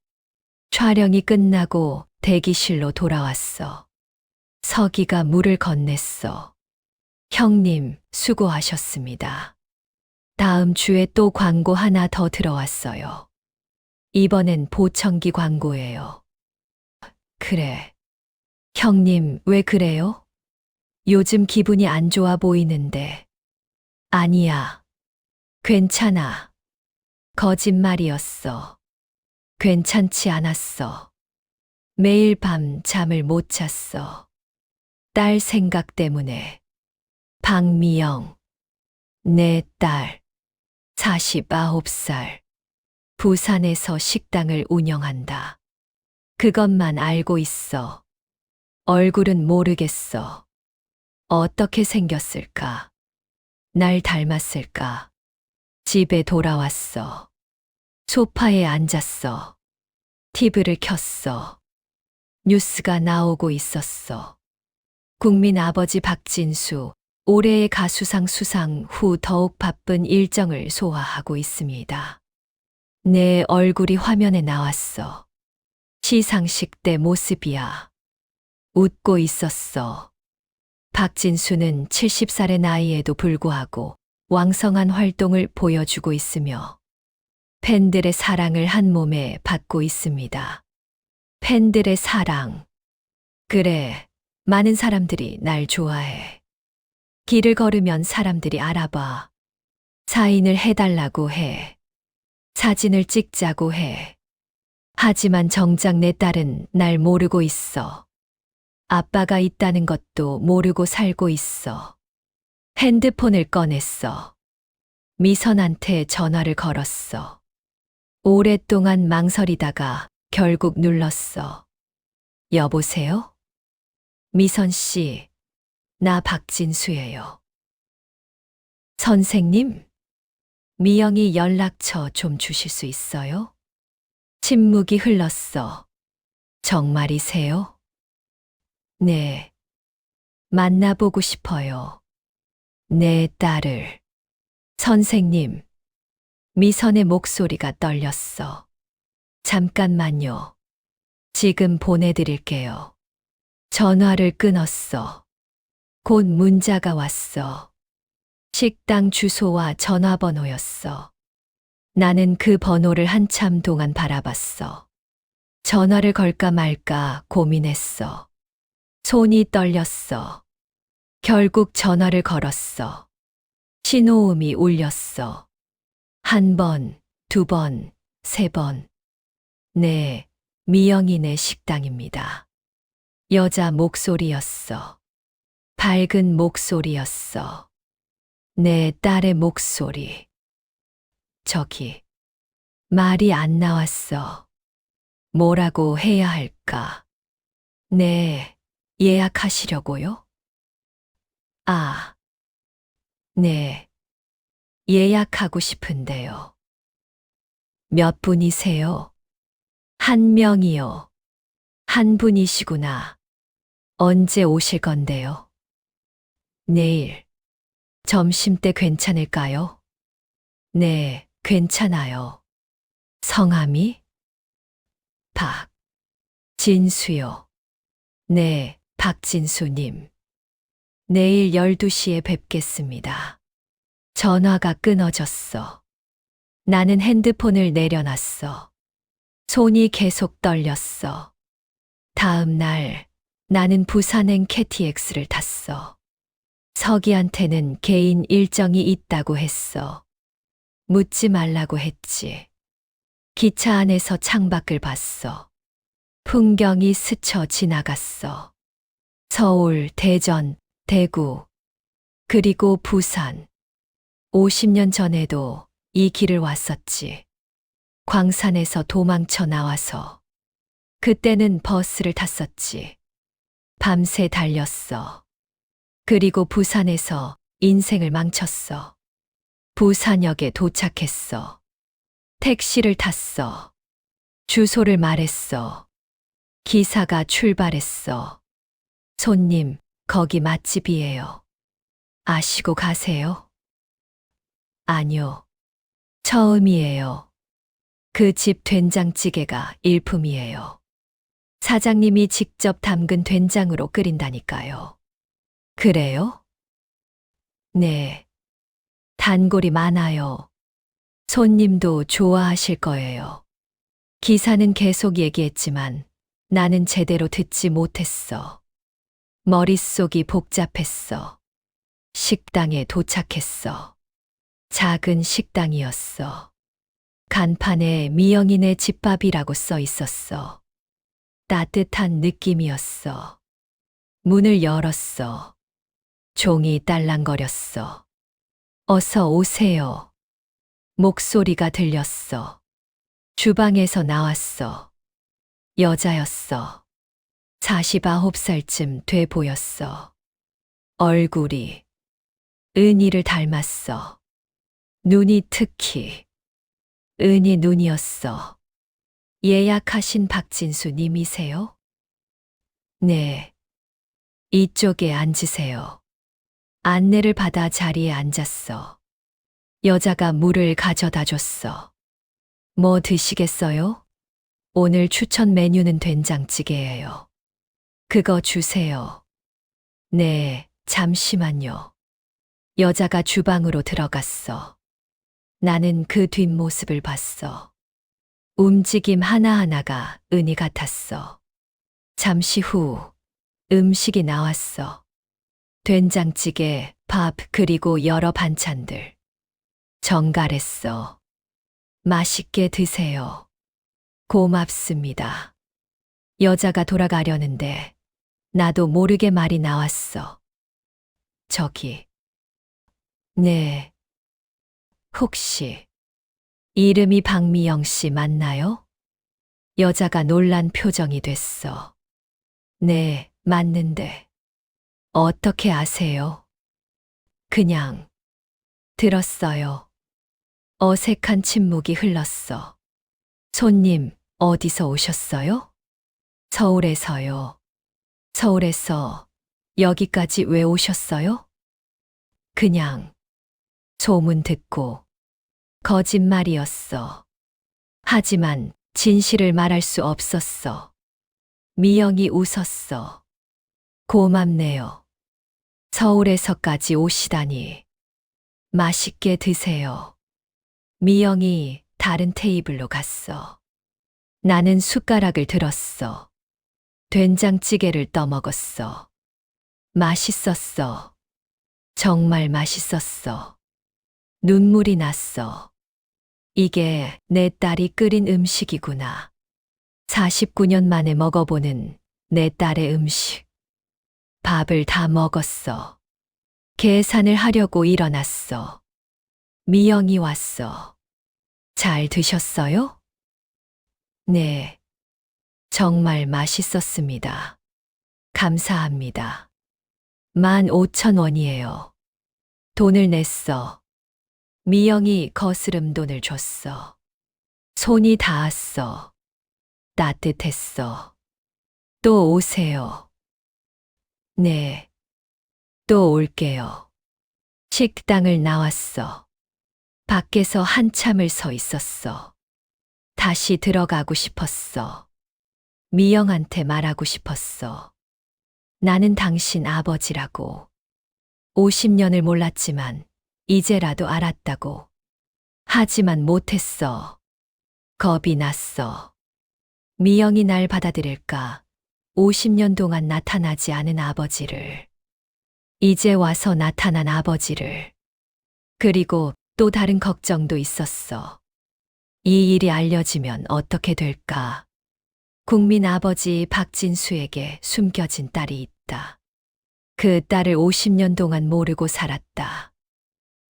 촬영이 끝나고 대기실로 돌아왔어. 서기가 물을 건넸어. 형님, 수고하셨습니다. 다음 주에 또 광고 하나 더 들어왔어요. 이번엔 보청기 광고예요. 그래. 형님, 왜 그래요? 요즘 기분이 안 좋아 보이는데. 아니야. 괜찮아. 거짓말이었어. 괜찮지 않았어. 매일 밤 잠을 못 잤어. 딸 생각 때문에. 박미영. 내 딸. 49살. 부산에서 식당을 운영한다. 그것만 알고 있어. 얼굴은 모르겠어. 어떻게 생겼을까? 날 닮았을까? 집에 돌아왔어. 소파에 앉았어. TV를 켰어. 뉴스가 나오고 있었어. 국민 아버지 박진수, 올해의 가수상 수상 후 더욱 바쁜 일정을 소화하고 있습니다. 내 얼굴이 화면에 나왔어. 시상식 때 모습이야. 웃고 있었어. 박진수는 70살의 나이에도 불구하고 왕성한 활동을 보여주고 있으며 팬들의 사랑을 한 몸에 받고 있습니다. 팬들의 사랑. 그래, 많은 사람들이 날 좋아해. 길을 걸으면 사람들이 알아봐. 사인을 해달라고 해. 사진을 찍자고 해. 하지만 정작 내 딸은 날 모르고 있어. 아빠가 있다는 것도 모르고 살고 있어. 핸드폰을 꺼냈어. 미선한테 전화를 걸었어. 오랫동안 망설이다가 결국 눌렀어. 여보세요? 미선 씨, 나 박진수예요. 선생님? 미영이 연락처 좀 주실 수 있어요? 침묵이 흘렀어. 정말이세요? 네. 만나보고 싶어요. 내 딸을. 선생님. 미선의 목소리가 떨렸어. 잠깐만요. 지금 보내드릴게요. 전화를 끊었어. 곧 문자가 왔어. 식당 주소와 전화번호였어. 나는 그 번호를 한참 동안 바라봤어. 전화를 걸까 말까 고민했어. 손이 떨렸어. 결국 전화를 걸었어. 신호음이 울렸어. 1번, 2번, 3번. 네, 미영이네 식당입니다. 여자 목소리였어. 밝은 목소리였어. 내 딸의 목소리. 저기, 말이 안 나왔어. 뭐라고 해야 할까? 네, 예약하시려고요? 아, 네, 예약하고 싶은데요. 몇 분이세요? 한 명이요. 한 분이시구나. 언제 오실 건데요? 내일. 점심때 괜찮을까요? 네, 괜찮아요. 성함이? 진수요. 네, 박진수님. 내일 12시에 뵙겠습니다. 전화가 끊어졌어. 나는 핸드폰을 내려놨어. 손이 계속 떨렸어. 다음 날, 나는 부산행 KTX를 탔어. 서기한테는 개인 일정이 있다고 했어. 묻지 말라고 했지. 기차 안에서 창밖을 봤어. 풍경이 스쳐 지나갔어. 서울, 대전, 대구, 그리고 부산. 50년 전에도 이 길을 왔었지. 광산에서 도망쳐 나와서. 그때는 버스를 탔었지. 밤새 달렸어. 그리고 부산에서 인생을 망쳤어. 부산역에 도착했어. 택시를 탔어. 주소를 말했어. 기사가 출발했어. 손님, 거기 맛집이에요. 아시고 가세요? 아니요. 처음이에요. 그 집 된장찌개가 일품이에요. 사장님이 직접 담근 된장으로 끓인다니까요. 그래요? 네. 단골이 많아요. 손님도 좋아하실 거예요. 기사는 계속 얘기했지만 나는 제대로 듣지 못했어. 머릿속이 복잡했어. 식당에 도착했어. 작은 식당이었어. 간판에 미영이네 집밥이라고 써 있었어. 따뜻한 느낌이었어. 문을 열었어. 종이 딸랑거렸어. 어서 오세요. 목소리가 들렸어. 주방에서 나왔어. 여자였어. 49살쯤 돼 보였어. 얼굴이 은희를 닮았어. 눈이 특히 은희 눈이었어. 예약하신 박진수 님이세요? 네. 이쪽에 앉으세요. 안내를 받아 자리에 앉았어. 여자가 물을 가져다 줬어. 뭐 드시겠어요? 오늘 추천 메뉴는 된장찌개예요. 그거 주세요. 네, 잠시만요. 여자가 주방으로 들어갔어. 나는 그 뒷모습을 봤어. 움직임 하나하나가 은희 같았어. 잠시 후 음식이 나왔어. 된장찌개, 밥, 그리고 여러 반찬들. 정갈했어. 맛있게 드세요. 고맙습니다. 여자가 돌아가려는데 나도 모르게 말이 나왔어. 저기. 네. 혹시 이름이 박미영 씨 맞나요? 여자가 놀란 표정이 됐어. 네, 맞는데. 어떻게 아세요? 그냥 들었어요. 어색한 침묵이 흘렀어. 손님, 어디서 오셨어요? 서울에서요. 서울에서 여기까지 왜 오셨어요? 그냥 소문 듣고. 거짓말이었어. 하지만 진실을 말할 수 없었어. 미영이 웃었어. 고맙네요. 서울에서까지 오시다니. 맛있게 드세요. 미영이 다른 테이블로 갔어. 나는 숟가락을 들었어. 된장찌개를 떠먹었어. 맛있었어. 정말 맛있었어. 눈물이 났어. 이게 내 딸이 끓인 음식이구나. 49년 만에 먹어보는 내 딸의 음식. 밥을 다 먹었어. 계산을 하려고 일어났어. 미영이 왔어. 잘 드셨어요? 네. 정말 맛있었습니다. 감사합니다. 15,000원이에요. 돈을 냈어. 미영이 거스름 돈을 줬어. 손이 닿았어. 따뜻했어. 또 오세요. 네. 또 올게요. 식당을 나왔어. 밖에서 한참을 서 있었어. 다시 들어가고 싶었어. 미영한테 말하고 싶었어. 나는 당신 아버지라고. 50년을 몰랐지만 이제라도 알았다고. 하지만 못했어. 겁이 났어. 미영이 날 받아들일까? 50년 동안 나타나지 않은 아버지를. 이제 와서 나타난 아버지를. 그리고 또 다른 걱정도 있었어. 이 일이 알려지면 어떻게 될까? 국민 아버지 박진수에게 숨겨진 딸이 있다. 그 딸을 50년 동안 모르고 살았다.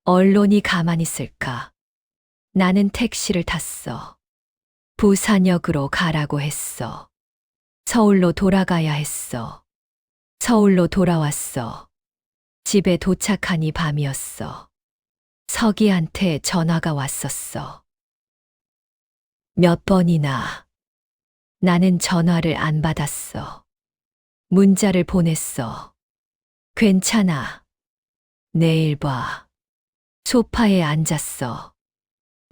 언론이 가만히 있을까? 나는 택시를 탔어. 부산역으로 가라고 했어. 서울로 돌아가야 했어. 서울로 돌아왔어. 집에 도착하니 밤이었어. 서기한테 전화가 왔었어. 몇 번이나. 나는 전화를 안 받았어. 문자를 보냈어. 괜찮아. 내일 봐. 소파에 앉았어.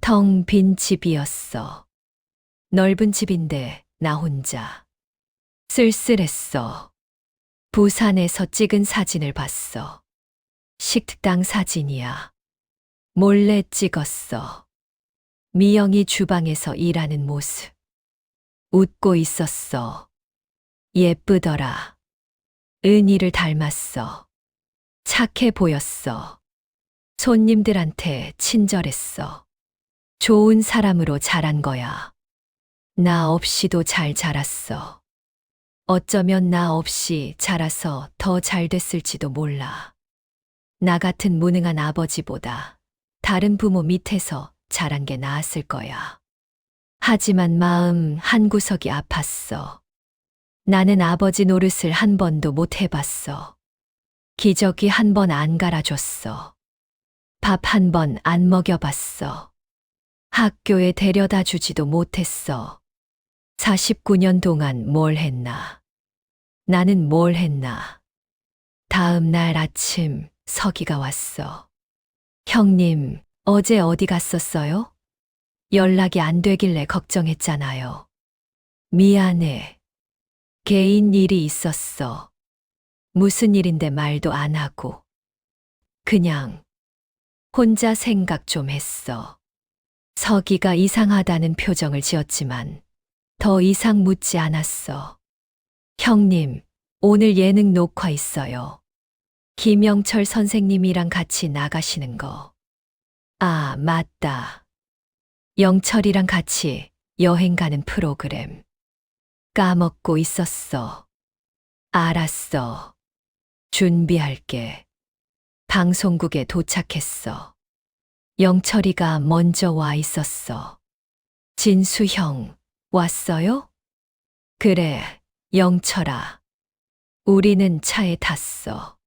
텅 빈 집이었어. 넓은 집인데 나 혼자. 쓸쓸했어. 부산에서 찍은 사진을 봤어. 식당 사진이야. 몰래 찍었어. 미영이 주방에서 일하는 모습. 웃고 있었어. 예쁘더라. 은희를 닮았어. 착해 보였어. 손님들한테 친절했어. 좋은 사람으로 자란 거야. 나 없이도 잘 자랐어. 어쩌면 나 없이 자라서 더 잘 됐을지도 몰라. 나 같은 무능한 아버지보다 다른 부모 밑에서 자란 게 나았을 거야. 하지만 마음 한구석이 아팠어. 나는 아버지 노릇을 한 번도 못 해봤어. 기저귀 한 번 안 갈아줬어. 밥 한 번 안 먹여봤어. 학교에 데려다 주지도 못했어. 49년 동안 뭘 했나? 나는 뭘 했나? 다음 날 아침 서기가 왔어. 형님, 어제 어디 갔었어요? 연락이 안 되길래 걱정했잖아요. 미안해. 개인 일이 있었어. 무슨 일인데 말도 안 하고. 그냥 혼자 생각 좀 했어. 서기가 이상하다는 표정을 지었지만 더 이상 묻지 않았어. 형님, 오늘 예능 녹화 있어요. 김영철 선생님이랑 같이 나가시는 거. 아, 맞다. 영철이랑 같이 여행 가는 프로그램. 까먹고 있었어. 알았어. 준비할게. 방송국에 도착했어. 영철이가 먼저 와 있었어. 진수 형, 왔어요? 그래, 영철아. 우리는 차에 탔어.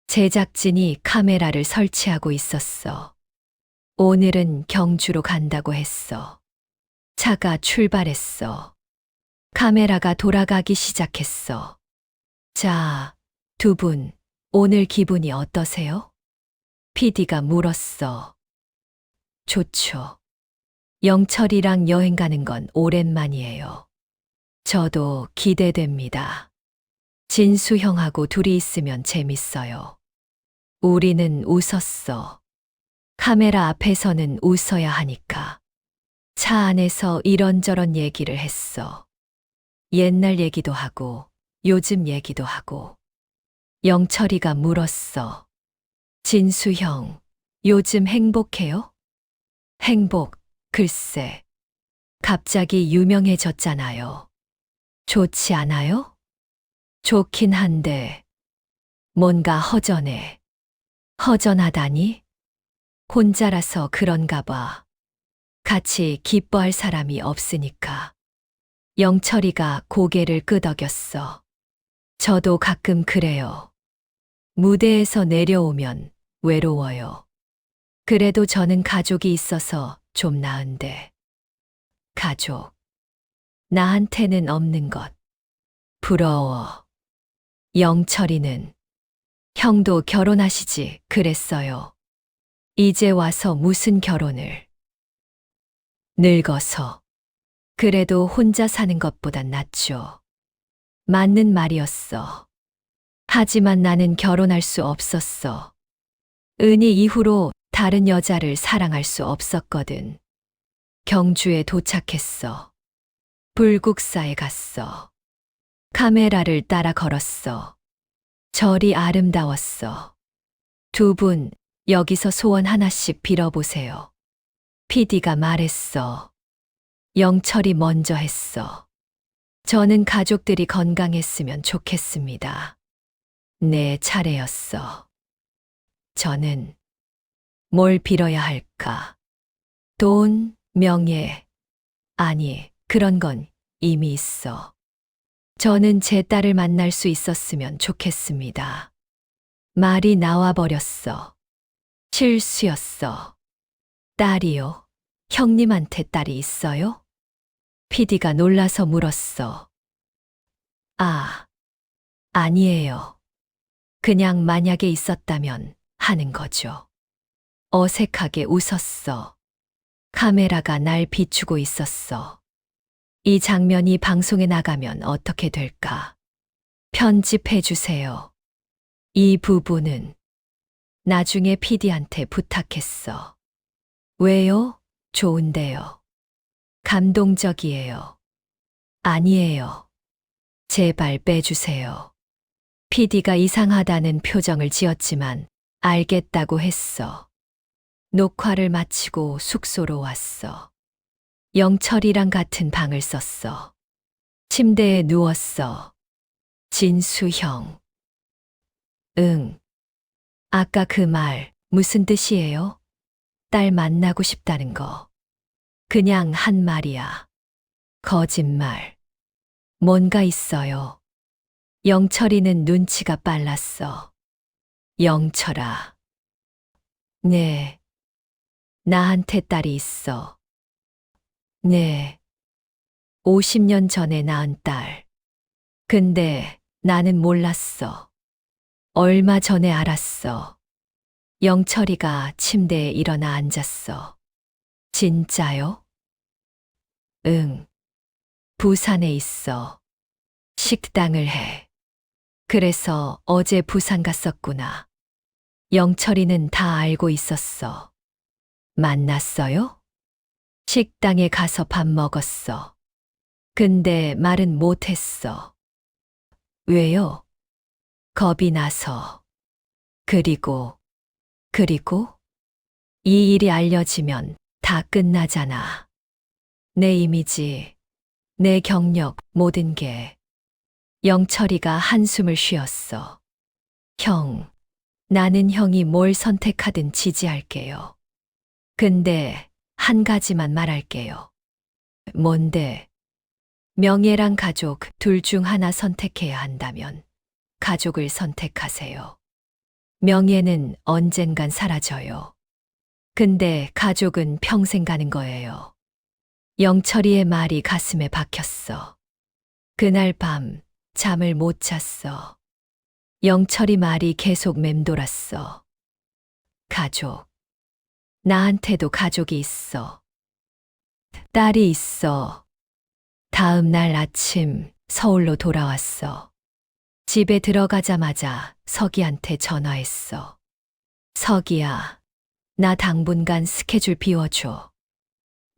제작진이 카메라를 설치하고 있었어. 오늘은 경주로 간다고 했어. 차가 출발했어. 카메라가 돌아가기 시작했어. 자, 두 분, 오늘 기분이 어떠세요? PD가 물었어. 좋죠. 영철이랑 여행 가는 건 오랜만이에요. 저도 기대됩니다. 진수 형하고 둘이 있으면 재밌어요. 우리는 웃었어. 카메라 앞에서는 웃어야 하니까. 차 안에서 이런저런 얘기를 했어. 옛날 얘기도 하고, 요즘 얘기도 하고. 영철이가 물었어. 진수 형, 요즘 행복해요? 행복, 글쎄. 갑자기 유명해졌잖아요. 좋지 않아요? 좋긴 한데, 뭔가 허전해. 허전하다니? 혼자라서 그런가 봐. 같이 기뻐할 사람이 없으니까. 영철이가 고개를 끄덕였어. 저도 가끔 그래요. 무대에서 내려오면 외로워요. 그래도 저는 가족이 있어서 좀 나은데. 가족. 나한테는 없는 것. 부러워. 영철이는 형도 결혼하시지 그랬어요. 이제 와서 무슨 결혼을. 늙어서. 그래도 혼자 사는 것보단 낫죠. 맞는 말이었어. 하지만 나는 결혼할 수 없었어. 은희 이후로 다른 여자를 사랑할 수 없었거든. 경주에 도착했어. 불국사에 갔어. 카메라를 따라 걸었어. 절이 아름다웠어. 두 분, 여기서 소원 하나씩 빌어보세요. PD가 말했어. 영철이 먼저 했어. 저는 가족들이 건강했으면 좋겠습니다. 내 차례였어. 저는 뭘 빌어야 할까? 돈, 명예. 아니, 그런 건 이미 있어. 저는 제 딸을 만날 수 있었으면 좋겠습니다. 말이 나와버렸어. 실수였어. 딸이요? 형님한테 딸이 있어요? PD가 놀라서 물었어. 아, 아니에요. 그냥 만약에 있었다면 하는 거죠. 어색하게 웃었어. 카메라가 날 비추고 있었어. 이 장면이 방송에 나가면 어떻게 될까? 편집해 주세요. 이 부분은 나중에 PD한테 부탁했어. 왜요? 좋은데요. 감동적이에요. 아니에요. 제발 빼주세요. PD가 이상하다는 표정을 지었지만 알겠다고 했어. 녹화를 마치고 숙소로 왔어. 영철이랑 같은 방을 썼어. 침대에 누웠어. 진수 형. 응. 아까 그 말 무슨 뜻이에요? 딸 만나고 싶다는 거. 그냥 한 말이야. 거짓말. 뭔가 있어요. 영철이는 눈치가 빨랐어. 영철아. 네. 나한테 딸이 있어. 네. 50년 전에 낳은 딸. 근데 나는 몰랐어. 얼마 전에 알았어. 영철이가 침대에 일어나 앉았어. 진짜요? 응. 부산에 있어. 식당을 해. 그래서 어제 부산 갔었구나. 영철이는 다 알고 있었어. 만났어요? 식당에 가서 밥 먹었어. 근데 말은 못했어. 왜요? 겁이 나서. 그리고 이 일이 알려지면 다 끝나잖아. 내 이미지, 내 경력, 모든 게. 영철이가 한숨을 쉬었어. 형, 나는 형이 뭘 선택하든 지지할게요. 근데 한 가지만 말할게요. 뭔데? 명예랑 가족 둘 중 하나 선택해야 한다면 가족을 선택하세요. 명예는 언젠간 사라져요. 근데 가족은 평생 가는 거예요. 영철이의 말이 가슴에 박혔어. 그날 밤 잠을 못 잤어. 영철이 말이 계속 맴돌았어. 가족. 나한테도 가족이 있어. 딸이 있어. 다음 날 아침 서울로 돌아왔어. 집에 들어가자마자 석이한테 전화했어. 석이야, 나 당분간 스케줄 비워줘.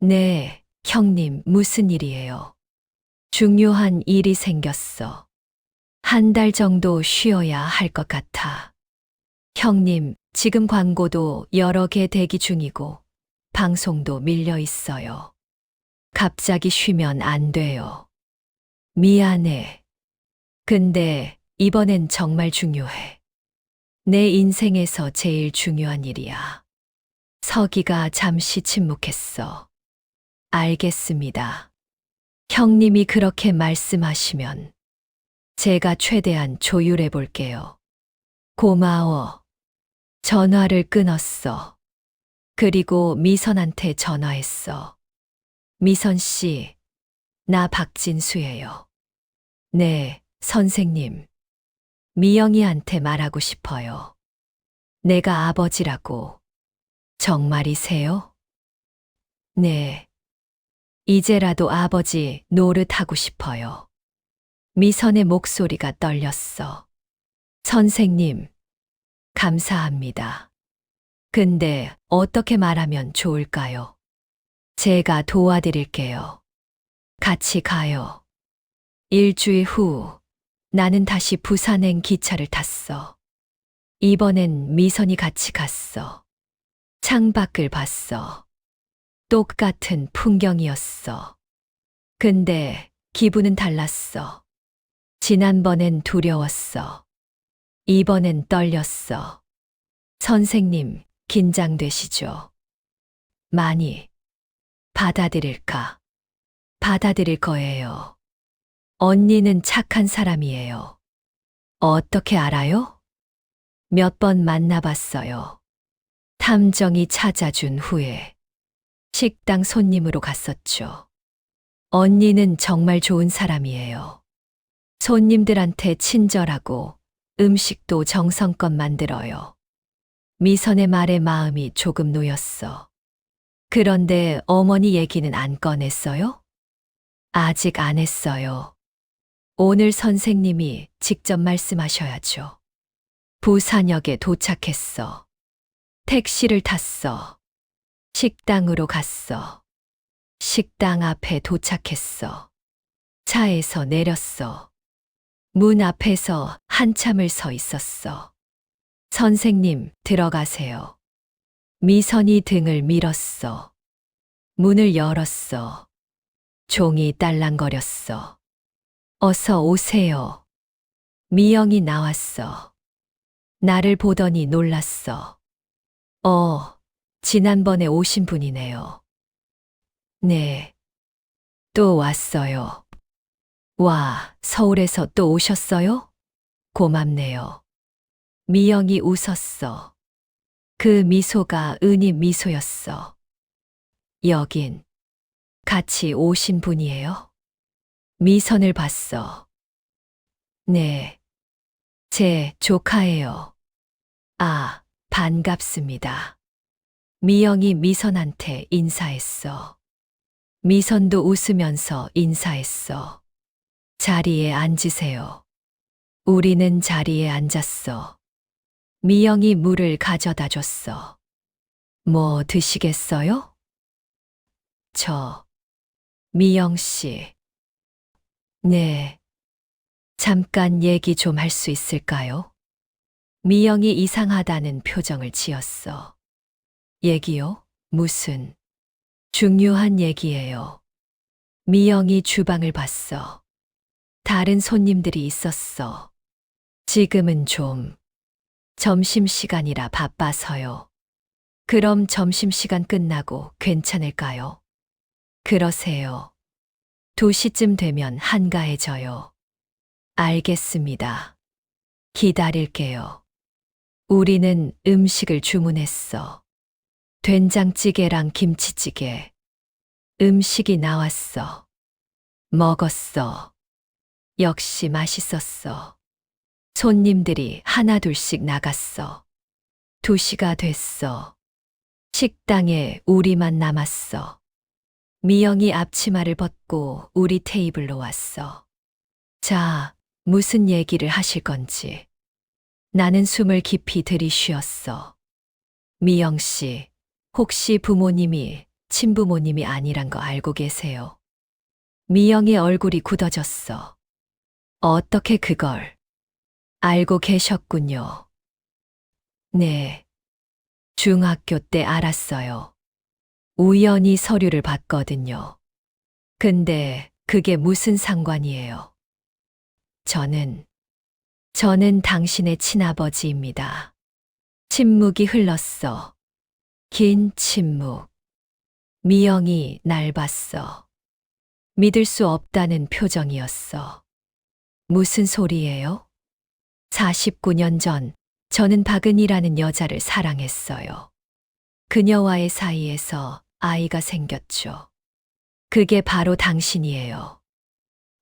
네, 형님, 무슨 일이에요? 중요한 일이 생겼어. 한 달 정도 쉬어야 할 것 같아. 형님, 지금 광고도 여러 개 대기 중이고, 방송도 밀려 있어요. 갑자기 쉬면 안 돼요. 미안해. 근데 이번엔 정말 중요해. 내 인생에서 제일 중요한 일이야. 석이가 잠시 침묵했어. 알겠습니다. 형님이 그렇게 말씀하시면 제가 최대한 조율해 볼게요. 고마워. 전화를 끊었어. 그리고 미선한테 전화했어. 미선 씨, 나 박진수예요. 네, 선생님. 미영이한테 말하고 싶어요. 내가 아버지라고. 정말이세요? 네. 이제라도 아버지 노릇하고 싶어요. 미선의 목소리가 떨렸어. 선생님, 감사합니다. 근데 어떻게 말하면 좋을까요? 제가 도와드릴게요. 같이 가요. 일주일 후, 나는 다시 부산행 기차를 탔어. 이번엔 미선이 같이 갔어. 창밖을 봤어. 똑같은 풍경이었어. 근데 기분은 달랐어. 지난번엔 두려웠어. 이번엔 떨렸어. 선생님, 긴장되시죠? 많이. 받아들일까? 받아들일 거예요. 언니는 착한 사람이에요. 어떻게 알아요? 몇 번 만나봤어요. 탐정이 찾아준 후에 식당 손님으로 갔었죠. 언니는 정말 좋은 사람이에요. 손님들한테 친절하고 음식도 정성껏 만들어요. 미선의 말에 마음이 조금 놓였어. 그런데 어머니 얘기는 안 꺼냈어요? 아직 안 했어요. 오늘 선생님이 직접 말씀하셔야죠. 부산역에 도착했어. 택시를 탔어. 식당으로 갔어. 식당 앞에 도착했어. 차에서 내렸어. 문 앞에서 한참을 서 있었어. 선생님, 들어가세요. 미선이 등을 밀었어. 문을 열었어. 종이 딸랑거렸어. 어서 오세요. 미영이 나왔어. 나를 보더니 놀랐어. 지난번에 오신 분이네요. 네. 또 왔어요. 와, 서울에서 또 오셨어요? 고맙네요. 미영이 웃었어. 그 미소가 은희 미소였어. 여긴 같이 오신 분이에요? 미선을 봤어. 네. 제 조카예요. 아, 반갑습니다. 미영이 미선한테 인사했어. 미선도 웃으면서 인사했어. 자리에 앉으세요. 우리는 자리에 앉았어. 미영이 물을 가져다 줬어. 뭐 드시겠어요? 미영 씨. 네. 잠깐 얘기 좀 할 수 있을까요? 미영이 이상하다는 표정을 지었어. 얘기요? 무슨? 중요한 얘기예요. 미영이 주방을 봤어. 다른 손님들이 있었어. 지금은 좀 점심시간이라 바빠서요. 그럼 점심시간 끝나고 괜찮을까요? 그러세요. 2시쯤 되면 한가해져요. 알겠습니다. 기다릴게요. 우리는 음식을 주문했어. 된장찌개랑 김치찌개. 음식이 나왔어. 먹었어. 역시 맛있었어. 손님들이 하나둘씩 나갔어. 2시가 됐어. 식당에 우리만 남았어. 미영이 앞치마를 벗고 우리 테이블로 왔어. 자, 무슨 얘기를 하실 건지. 나는 숨을 깊이 들이쉬었어. 미영 씨, 혹시 부모님이 친부모님이 아니란 거 알고 계세요? 미영의 얼굴이 굳어졌어. 어떻게 그걸 알고 계셨군요. 네. 중학교 때 알았어요. 우연히 서류를 봤거든요. 근데 그게 무슨 상관이에요? 저는 당신의 친아버지입니다. 침묵이 흘렀어. 긴 침묵. 미영이 날 봤어. 믿을 수 없다는 표정이었어. 무슨 소리예요? 49년 전 저는 박은이라는 여자를 사랑했어요. 그녀와의 사이에서 아이가 생겼죠. 그게 바로 당신이에요.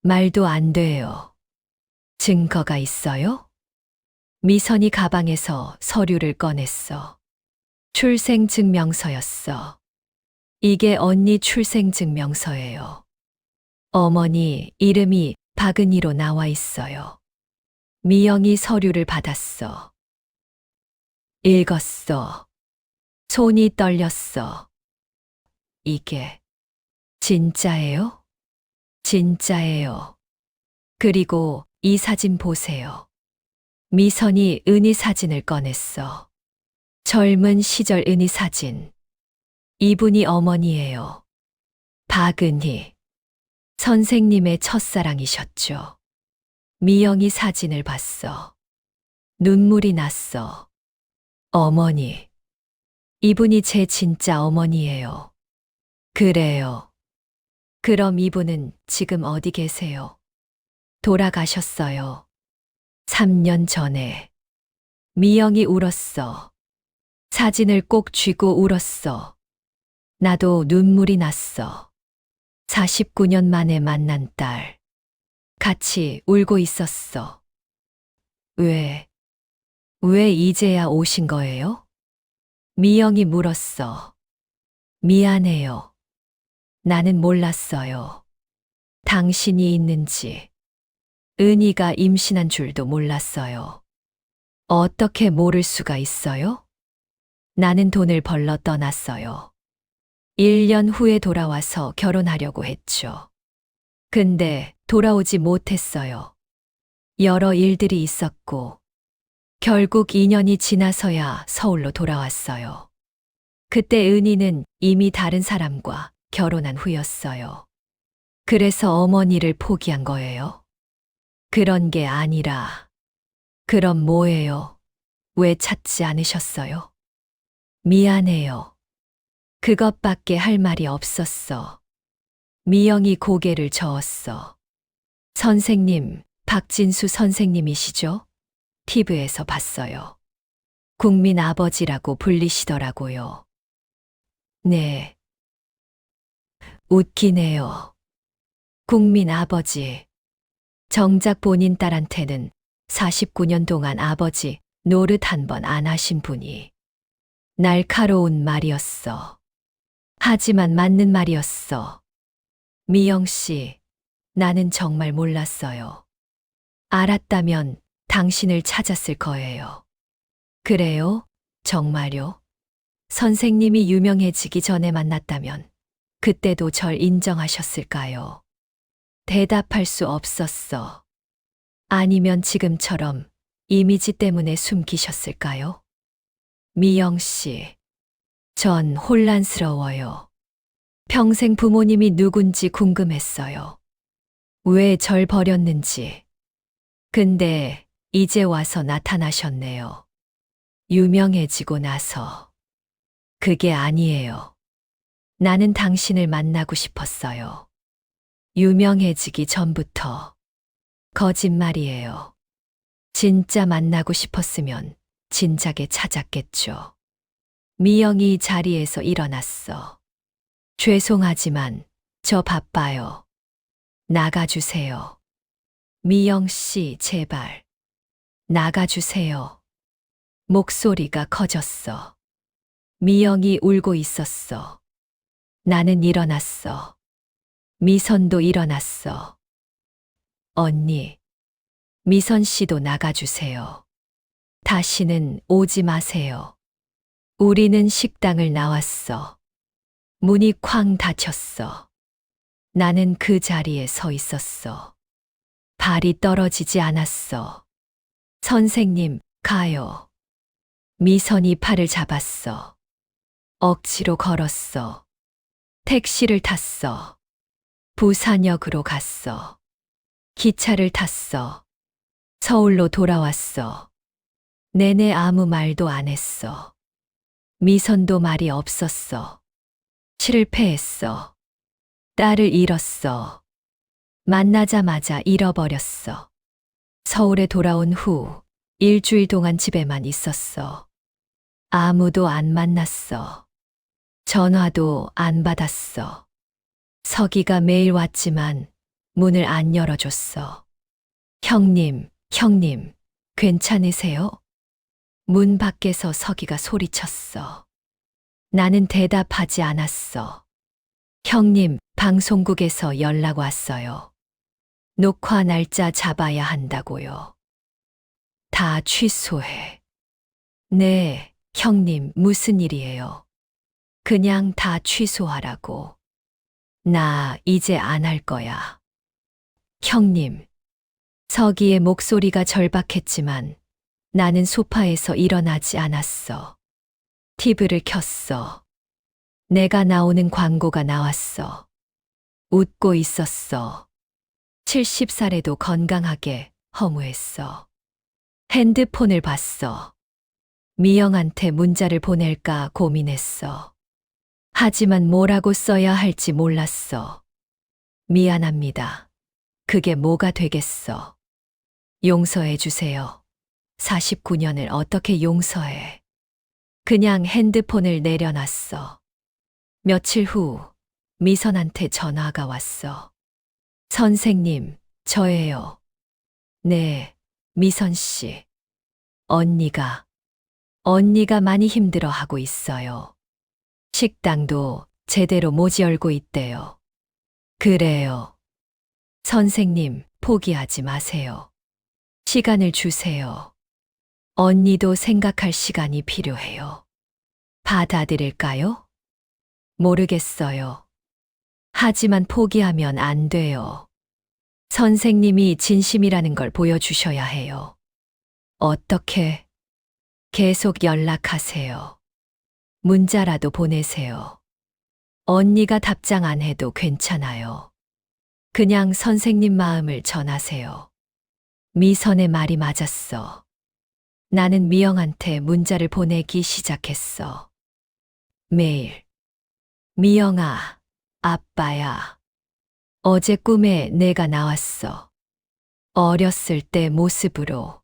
말도 안 돼요. 증거가 있어요? 미선이 가방에서 서류를 꺼냈어. 출생증명서였어. 이게 언니 출생증명서예요. 어머니 이름이 박은희로 나와 있어요. 미영이 서류를 받았어. 읽었어. 손이 떨렸어. 이게 진짜예요? 진짜예요. 그리고 이 사진 보세요. 미선이 은희 사진을 꺼냈어. 젊은 시절 은희 사진. 이분이 어머니예요. 박은희. 선생님의 첫사랑이셨죠. 미영이 사진을 봤어. 눈물이 났어. 어머니. 이분이 제 진짜 어머니예요. 그래요. 그럼 이분은 지금 어디 계세요? 돌아가셨어요. 3년 전에. 미영이 울었어. 사진을 꼭 쥐고 울었어. 나도 눈물이 났어. 49년 만에 만난 딸. 같이 울고 있었어. 왜 이제야 오신 거예요? 미영이 물었어. 미안해요. 나는 몰랐어요. 당신이 있는지. 은희가 임신한 줄도 몰랐어요. 어떻게 모를 수가 있어요? 나는 돈을 벌러 떠났어요. 1년 후에 돌아와서 결혼하려고 했죠. 근데 돌아오지 못했어요. 여러 일들이 있었고, 결국 2년이 지나서야 서울로 돌아왔어요. 그때 은희는 이미 다른 사람과 결혼한 후였어요. 그래서 어머니를 포기한 거예요. 그런 게 아니라, 그럼 뭐예요? 왜 찾지 않으셨어요? 미안해요. 그것밖에 할 말이 없었어. 미영이 고개를 저었어. 선생님, 박진수 선생님이시죠? TV에서 봤어요. 국민 아버지라고 불리시더라고요. 네. 웃기네요. 국민 아버지. 정작 본인 딸한테는 49년 동안 아버지 노릇 한 번 안 하신 분이. 날카로운 말이었어. 하지만 맞는 말이었어. 미영 씨, 나는 정말 몰랐어요. 알았다면 당신을 찾았을 거예요. 그래요? 정말요? 선생님이 유명해지기 전에 만났다면 그때도 절 인정하셨을까요? 대답할 수 없었어. 아니면 지금처럼 이미지 때문에 숨기셨을까요? 미영 씨, 전 혼란스러워요. 평생 부모님이 누군지 궁금했어요. 왜 절 버렸는지. 근데 이제 와서 나타나셨네요. 유명해지고 나서. 그게 아니에요. 나는 당신을 만나고 싶었어요. 유명해지기 전부터. 거짓말이에요. 진짜 만나고 싶었으면 진작에 찾았겠죠. 미영이 자리에서 일어났어. 죄송하지만 저 바빠요. 나가주세요. 미영 씨, 제발. 나가주세요. 목소리가 커졌어. 미영이 울고 있었어. 나는 일어났어. 미선도 일어났어. 언니. 미선 씨도 나가주세요. 다시는 오지 마세요. 우리는 식당을 나왔어. 문이 쾅 닫혔어. 나는 그 자리에 서 있었어. 발이 떨어지지 않았어. 선생님, 가요. 미선이 팔을 잡았어. 억지로 걸었어. 택시를 탔어. 부산역으로 갔어. 기차를 탔어. 서울로 돌아왔어. 내내 아무 말도 안 했어. 미선도 말이 없었어. 실패했어. 딸을 잃었어. 만나자마자 잃어버렸어. 서울에 돌아온 후 일주일 동안 집에만 있었어. 아무도 안 만났어. 전화도 안 받았어. 서기가 매일 왔지만 문을 안 열어줬어. 형님, 형님, 괜찮으세요? 문 밖에서 서기가 소리쳤어. 나는 대답하지 않았어. 형님, 방송국에서 연락 왔어요. 녹화 날짜 잡아야 한다고요. 다 취소해. 네, 형님, 무슨 일이에요? 그냥 다 취소하라고. 나 이제 안 할 거야. 형님. 서기의 목소리가 절박했지만 나는 소파에서 일어나지 않았어. TV를 켰어. 내가 나오는 광고가 나왔어. 웃고 있었어. 70살에도 건강하게 허무했어. 핸드폰을 봤어. 미영한테 문자를 보낼까 고민했어. 하지만 뭐라고 써야 할지 몰랐어. 미안합니다. 그게 뭐가 되겠어. 용서해 주세요. 49년을 어떻게 용서해. 그냥 핸드폰을 내려놨어. 며칠 후 미선한테 전화가 왔어. 선생님, 저예요. 네, 미선 씨. 언니가 많이 힘들어하고 있어요. 식당도 제대로 못 열고 있대요. 그래요. 선생님, 포기하지 마세요. 시간을 주세요. 언니도 생각할 시간이 필요해요. 받아들일까요? 모르겠어요. 하지만 포기하면 안 돼요. 선생님이 진심이라는 걸 보여주셔야 해요. 어떻게? 계속 연락하세요. 문자라도 보내세요. 언니가 답장 안 해도 괜찮아요. 그냥 선생님 마음을 전하세요. 미선의 말이 맞았어. 나는 미영한테 문자를 보내기 시작했어. 매일. 미영아, 아빠야. 어제 꿈에 내가 나왔어. 어렸을 때 모습으로.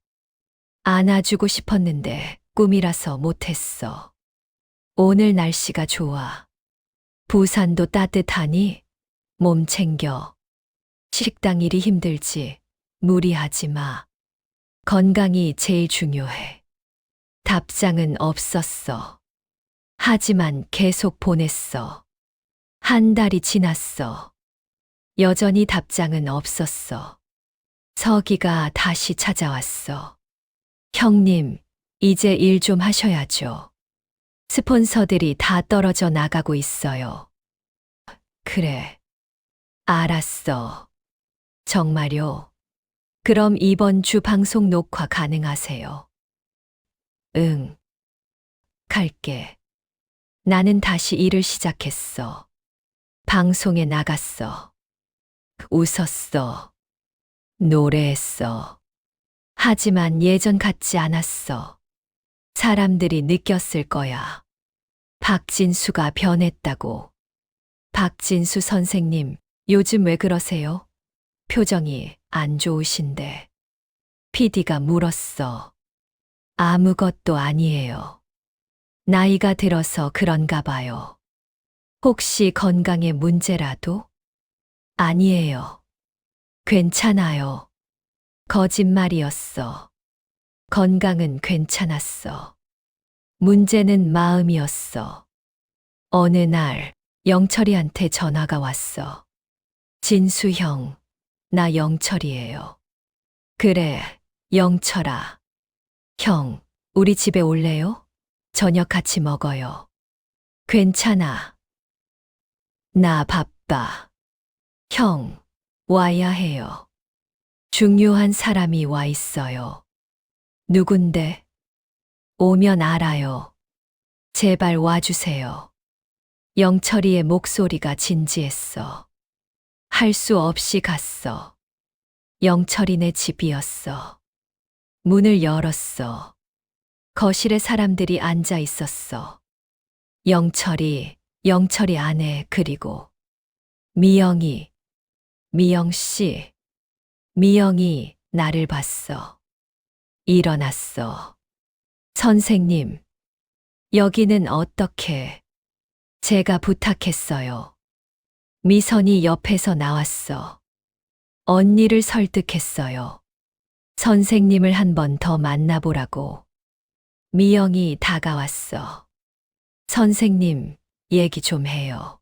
안아주고 싶었는데 꿈이라서 못했어. 오늘 날씨가 좋아. 부산도 따뜻하니 몸 챙겨. 식당 일이 힘들지. 무리하지 마. 건강이 제일 중요해. 답장은 없었어. 하지만 계속 보냈어. 한 달이 지났어. 여전히 답장은 없었어. 서기가 다시 찾아왔어. 형님, 이제 일 좀 하셔야죠. 스폰서들이 다 떨어져 나가고 있어요. 그래. 알았어. 정말요? 그럼 이번 주 방송 녹화 가능하세요? 응. 갈게. 나는 다시 일을 시작했어. 방송에 나갔어. 웃었어. 노래했어. 하지만 예전 같지 않았어. 사람들이 느꼈을 거야. 박진수가 변했다고. 박진수 선생님, 요즘 왜 그러세요? 표정이 안 좋으신데. PD가 물었어. 아무것도 아니에요. 나이가 들어서 그런가 봐요. 혹시 건강에 문제라도? 아니에요. 괜찮아요. 거짓말이었어. 건강은 괜찮았어. 문제는 마음이었어. 어느 날 영철이한테 전화가 왔어. 진수 형, 나 영철이에요. 그래, 영철아. 형, 우리 집에 올래요? 저녁 같이 먹어요. 괜찮아. 나 바빠. 형, 와야 해요. 중요한 사람이 와 있어요. 누군데? 오면 알아요. 제발 와주세요. 영철이의 목소리가 진지했어. 할 수 없이 갔어. 영철이네 집이었어. 문을 열었어. 거실에 사람들이 앉아 있었어. 영철이 아내, 그리고 미영이, 미영씨, 미영이, 나를 봤어. 일어났어. 선생님, 여기는 어떻게? 제가 부탁했어요. 미선이 옆에서 나왔어. 언니를 설득했어요. 선생님을 한 번 더 만나보라고. 미영이 다가왔어. 선생님, 얘기 좀 해요.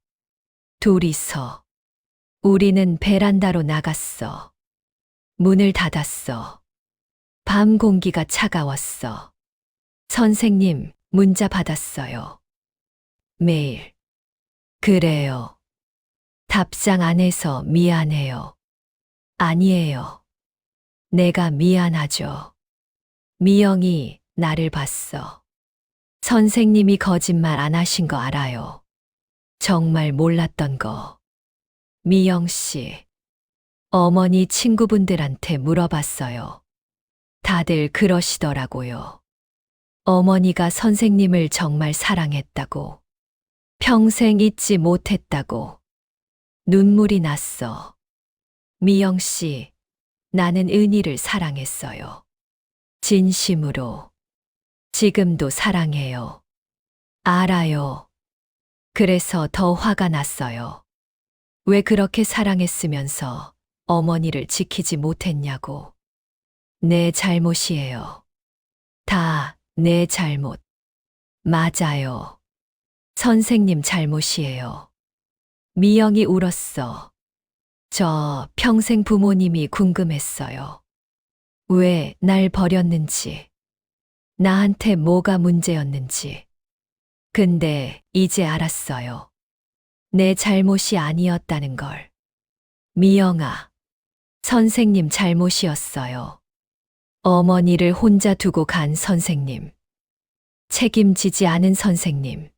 둘이서. 우리는 베란다로 나갔어. 문을 닫았어. 밤 공기가 차가웠어. 선생님, 문자 받았어요. 매일. 그래요. 답장 안 해서 미안해요. 아니에요. 내가 미안하죠. 미영이 나를 봤어. 선생님이 거짓말 안 하신 거 알아요. 정말 몰랐던 거. 미영 씨. 어머니 친구분들한테 물어봤어요. 다들 그러시더라고요. 어머니가 선생님을 정말 사랑했다고. 평생 잊지 못했다고. 눈물이 났어. 미영 씨, 나는 은희를 사랑했어요. 진심으로. 지금도 사랑해요. 알아요. 그래서 더 화가 났어요. 왜 그렇게 사랑했으면서 어머니를 지키지 못했냐고. 내 잘못이에요. 다 내 잘못. 맞아요. 선생님 잘못이에요. 미영이 울었어. 저 평생 부모님이 궁금했어요. 왜 날 버렸는지. 나한테 뭐가 문제였는지. 근데 이제 알았어요. 내 잘못이 아니었다는 걸. 미영아, 선생님 잘못이었어요. 어머니를 혼자 두고 간 선생님. 책임지지 않은 선생님.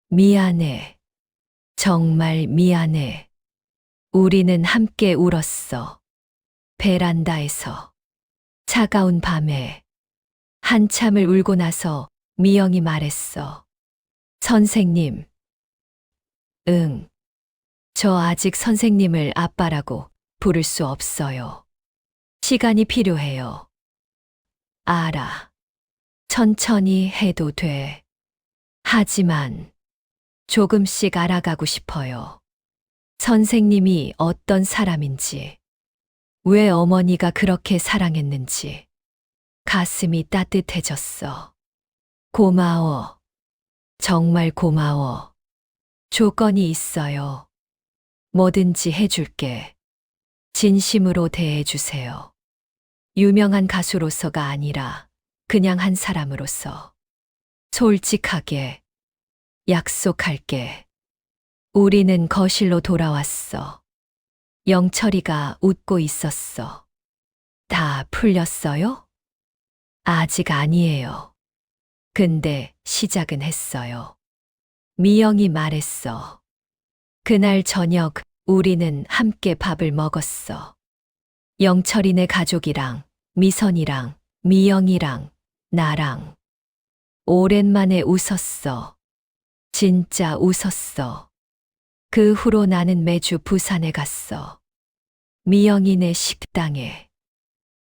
미안해. 정말 미안해. 우리는 함께 울었어. 베란다에서. 차가운 밤에. 한참을 울고 나서 미영이 말했어. 선생님. 응. 저 아직 선생님을 아빠라고 부를 수 없어요. 시간이 필요해요. 알아. 천천히 해도 돼. 하지만 조금씩 알아가고 싶어요. 선생님이 어떤 사람인지, 왜 어머니가 그렇게 사랑했는지. 가슴이 따뜻해졌어. 고마워. 정말 고마워. 조건이 있어요. 뭐든지 해줄게. 진심으로 대해주세요. 유명한 가수로서가 아니라 그냥 한 사람으로서. 솔직하게. 약속할게. 우리는 거실로 돌아왔어. 영철이가 웃고 있었어. 다 풀렸어요? 아직 아니에요. 근데 시작은 했어요. 미영이 말했어. 그날 저녁 우리는 함께 밥을 먹었어. 영철이네 가족이랑, 미선이랑, 미영이랑, 나랑. 오랜만에 웃었어. 진짜 웃었어. 그 후로 나는 매주 부산에 갔어. 미영이네 식당에.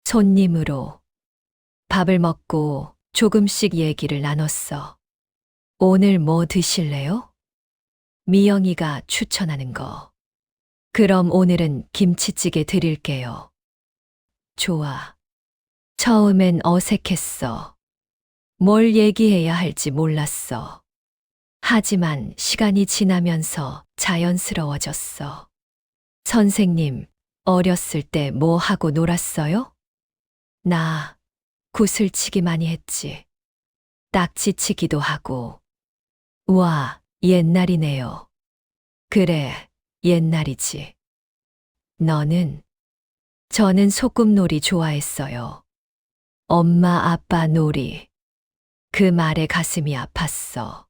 손님으로. 밥을 먹고 조금씩 얘기를 나눴어. 오늘 뭐 드실래요? 미영이가 추천하는 거. 그럼 오늘은 김치찌개 드릴게요. 좋아. 처음엔 어색했어. 뭘 얘기해야 할지 몰랐어. 하지만 시간이 지나면서 자연스러워졌어. 선생님, 어렸을 때 뭐 하고 놀았어요? 나 구슬치기 많이 했지. 딱지치기도 하고. 와, 옛날이네요. 그래, 옛날이지. 너는? 저는 소꿉놀이 좋아했어요. 엄마 아빠 놀이. 그 말에 가슴이 아팠어.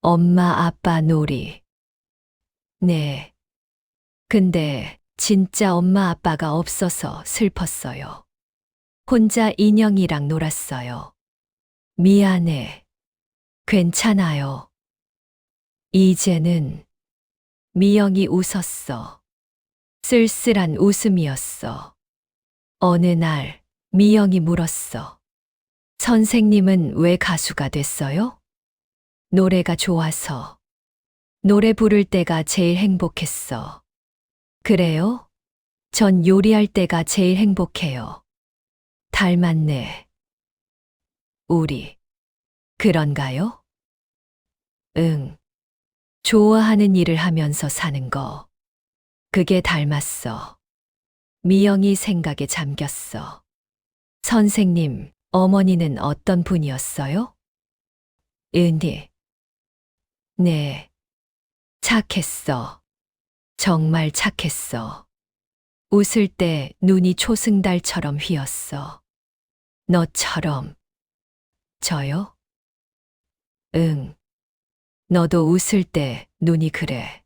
엄마 아빠 놀이. 네. 근데 진짜 엄마 아빠가 없어서 슬펐어요. 혼자 인형이랑 놀았어요. 미안해. 괜찮아요. 이제는 미영이 웃었어. 쓸쓸한 웃음이었어. 어느 날 미영이 물었어. 선생님은 왜 가수가 됐어요? 노래가 좋아서. 노래 부를 때가 제일 행복했어. 그래요? 전 요리할 때가 제일 행복해요. 닮았네. 우리. 그런가요? 응. 좋아하는 일을 하면서 사는 거. 그게 닮았어. 미영이 생각에 잠겼어. 선생님, 어머니는 어떤 분이었어요? 은희. 네. 착했어. 정말 착했어. 웃을 때 눈이 초승달처럼 휘었어. 너처럼. 저요? 응. 너도 웃을 때 눈이 그래.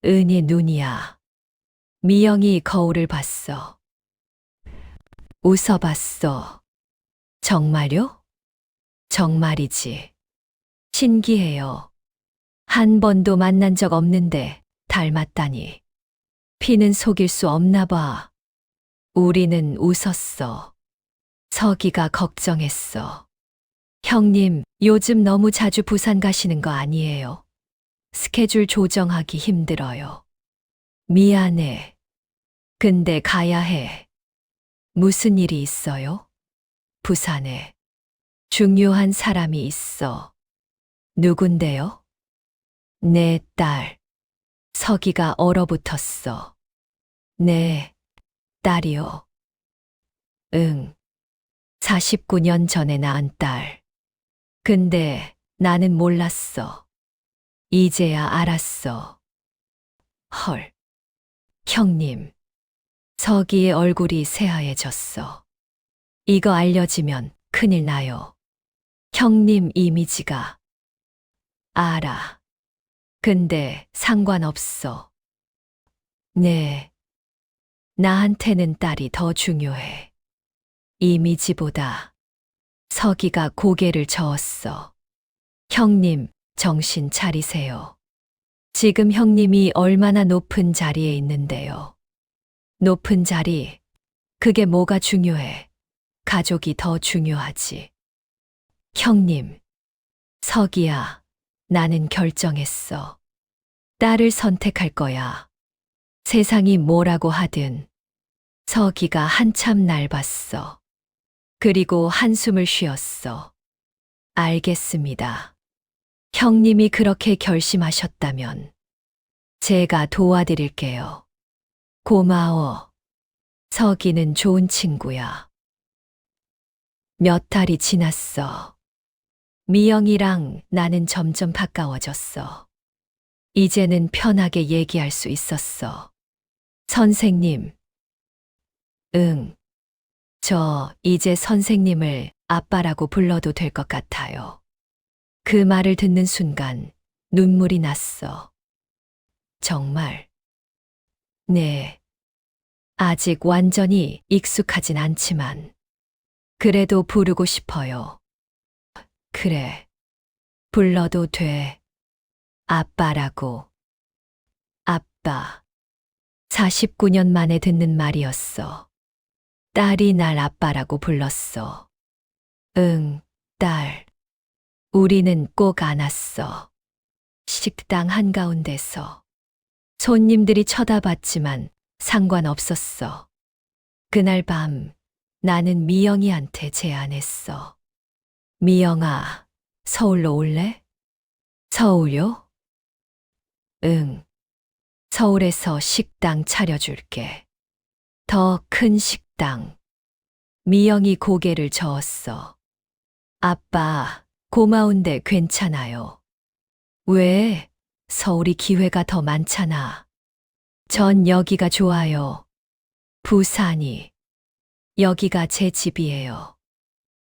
은희 눈이야. 미영이 거울을 봤어. 웃어봤어. 정말요? 정말이지. 신기해요. 한 번도 만난 적 없는데 닮았다니. 피는 속일 수 없나 봐. 우리는 웃었어. 서기가 걱정했어. 형님, 요즘 너무 자주 부산 가시는 거 아니에요? 스케줄 조정하기 힘들어요. 미안해. 근데 가야 해. 무슨 일이 있어요? 부산에. 중요한 사람이 있어. 누군데요? 내 딸. 서기가 얼어붙었어. 네, 딸이요. 응. 49년 전에 낳은 딸. 근데 나는 몰랐어. 이제야 알았어. 헐. 형님. 서기의 얼굴이 새하얘졌어. 이거 알려지면 큰일 나요. 형님 이미지가. 알아. 근데 상관없어. 네. 나한테는 딸이 더 중요해. 이미지보다. 서기가 고개를 저었어. 형님, 정신 차리세요. 지금 형님이 얼마나 높은 자리에 있는데요. 높은 자리, 그게 뭐가 중요해. 가족이 더 중요하지. 형님, 서기야, 나는 결정했어. 딸을 선택할 거야. 세상이 뭐라고 하든. 서기가 한참 날 봤어. 그리고 한숨을 쉬었어. 알겠습니다. 형님이 그렇게 결심하셨다면 제가 도와드릴게요. 고마워. 서기는 좋은 친구야. 몇 달이 지났어. 미영이랑 나는 점점 가까워졌어. 이제는 편하게 얘기할 수 있었어. 선생님. 응. 저 이제 선생님을 아빠라고 불러도 될 것 같아요. 그 말을 듣는 순간 눈물이 났어. 정말. 네. 아직 완전히 익숙하진 않지만. 그래도 부르고 싶어요. 그래. 불러도 돼. 아빠라고. 아빠. 49년 만에 듣는 말이었어. 딸이 날 아빠라고 불렀어. 응, 딸. 우리는 꼭 안았어. 식당 한가운데서. 손님들이 쳐다봤지만 상관없었어. 그날 밤 나는 미영이한테 제안했어. 미영아, 서울로 올래? 서울요? 응. 서울에서 식당 차려줄게. 더 큰 식당. 미영이 고개를 저었어. 아빠, 고마운데 괜찮아요. 왜? 서울이 기회가 더 많잖아. 전 여기가 좋아요. 부산이. 여기가 제 집이에요.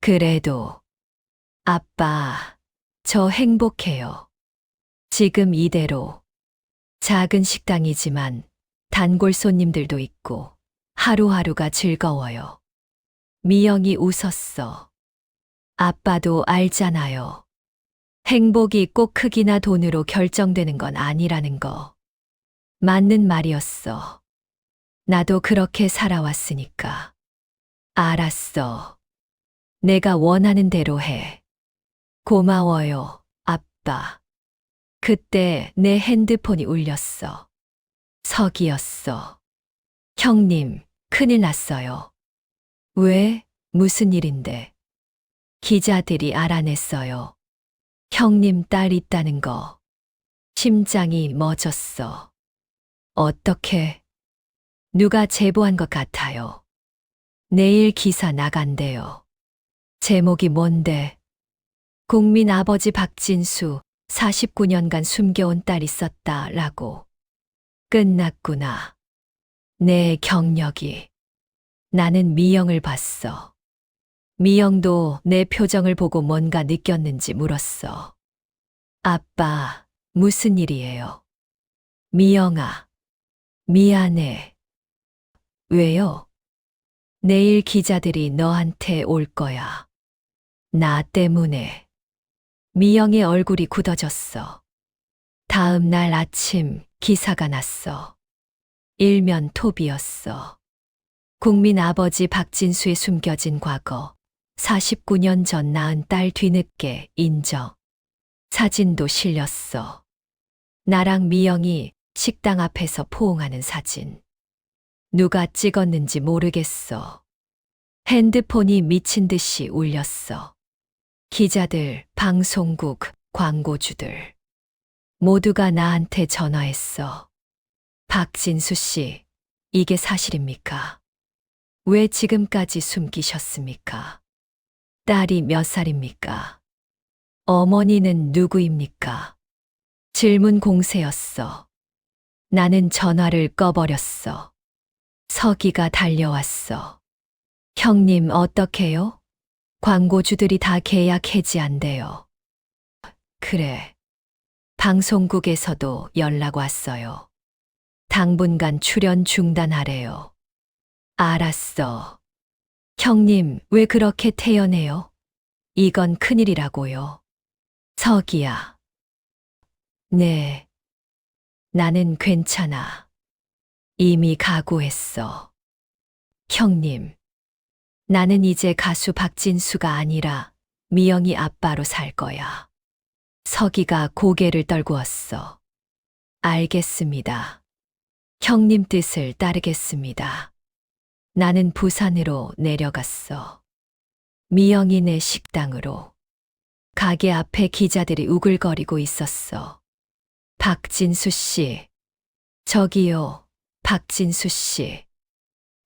그래도. 아빠, 저 행복해요. 지금 이대로. 작은 식당이지만 단골 손님들도 있고 하루하루가 즐거워요. 미영이 웃었어. 아빠도 알잖아요. 행복이 꼭 크기나 돈으로 결정되는 건 아니라는 거. 맞는 말이었어. 나도 그렇게 살아왔으니까. 알았어. 내가 원하는 대로 해. 고마워요, 아빠. 그때 내 핸드폰이 울렸어. 석이었어. 형님, 큰일 났어요. 왜? 무슨 일인데? 기자들이 알아냈어요. 형님 딸 있다는 거. 심장이 멎었어. 어떻게? 누가 제보한 것 같아요. 내일 기사 나간대요. 제목이 뭔데? 국민 아버지 박진수 49년간 숨겨온 딸 있었다라고. 끝났구나. 내 경력이. 나는 미영을 봤어. 미영도 내 표정을 보고 뭔가 느꼈는지 물었어. 아빠, 무슨 일이에요? 미영아, 미안해. 왜요? 내일 기자들이 너한테 올 거야. 나 때문에. 미영의 얼굴이 굳어졌어. 다음 날 아침 기사가 났어. 일면 톱이었어. 국민 아버지 박진수의 숨겨진 과거, 49년 전 낳은 딸 뒤늦게 인정. 사진도 실렸어. 나랑 미영이 식당 앞에서 포옹하는 사진. 누가 찍었는지 모르겠어. 핸드폰이 미친 듯이 울렸어. 기자들, 방송국, 광고주들. 모두가 나한테 전화했어. 박진수 씨, 이게 사실입니까? 왜 지금까지 숨기셨습니까? 딸이 몇 살입니까? 어머니는 누구입니까? 질문 공세였어. 나는 전화를 꺼버렸어. 서기가 달려왔어. 형님 어떡해요? 광고주들이 다 계약 해지한대요. 그래. 방송국에서도 연락 왔어요. 당분간 출연 중단하래요. 알았어. 형님, 왜 그렇게 태연해요? 이건 큰일이라고요. 서기야. 네. 나는 괜찮아. 이미 각오했어. 형님. 나는 이제 가수 박진수가 아니라 미영이 아빠로 살 거야. 서기가 고개를 떨구었어. 알겠습니다. 형님 뜻을 따르겠습니다. 나는 부산으로 내려갔어. 미영이네 식당으로. 가게 앞에 기자들이 우글거리고 있었어. 박진수 씨. 저기요, 박진수 씨.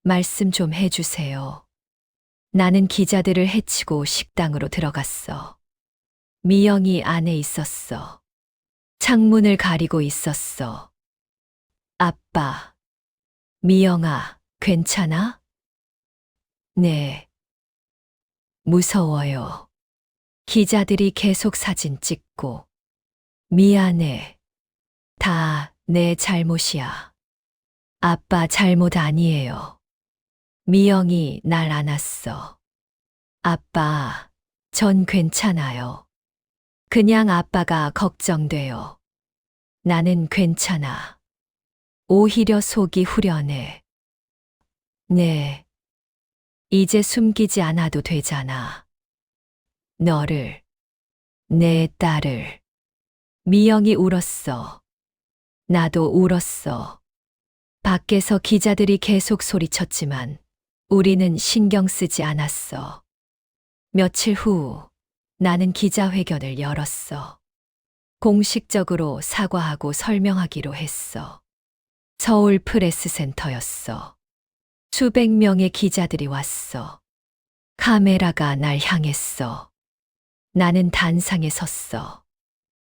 말씀 좀 해주세요. 나는 기자들을 해치고 식당으로 들어갔어. 미영이 안에 있었어. 창문을 가리고 있었어. 아빠. 미영아, 괜찮아? 네. 무서워요. 기자들이 계속 사진 찍고. 미안해. 다 내 잘못이야. 아빠 잘못 아니에요. 미영이 날 안았어. 아빠, 전 괜찮아요. 그냥 아빠가 걱정돼요. 나는 괜찮아. 오히려 속이 후련해. 네. 이제 숨기지 않아도 되잖아. 너를, 내 딸을. 미영이 울었어. 나도 울었어. 밖에서 기자들이 계속 소리쳤지만 우리는 신경 쓰지 않았어. 며칠 후 나는 기자회견을 열었어. 공식적으로 사과하고 설명하기로 했어. 서울 프레스센터였어. 수백 명의 기자들이 왔어. 카메라가 날 향했어. 나는 단상에 섰어.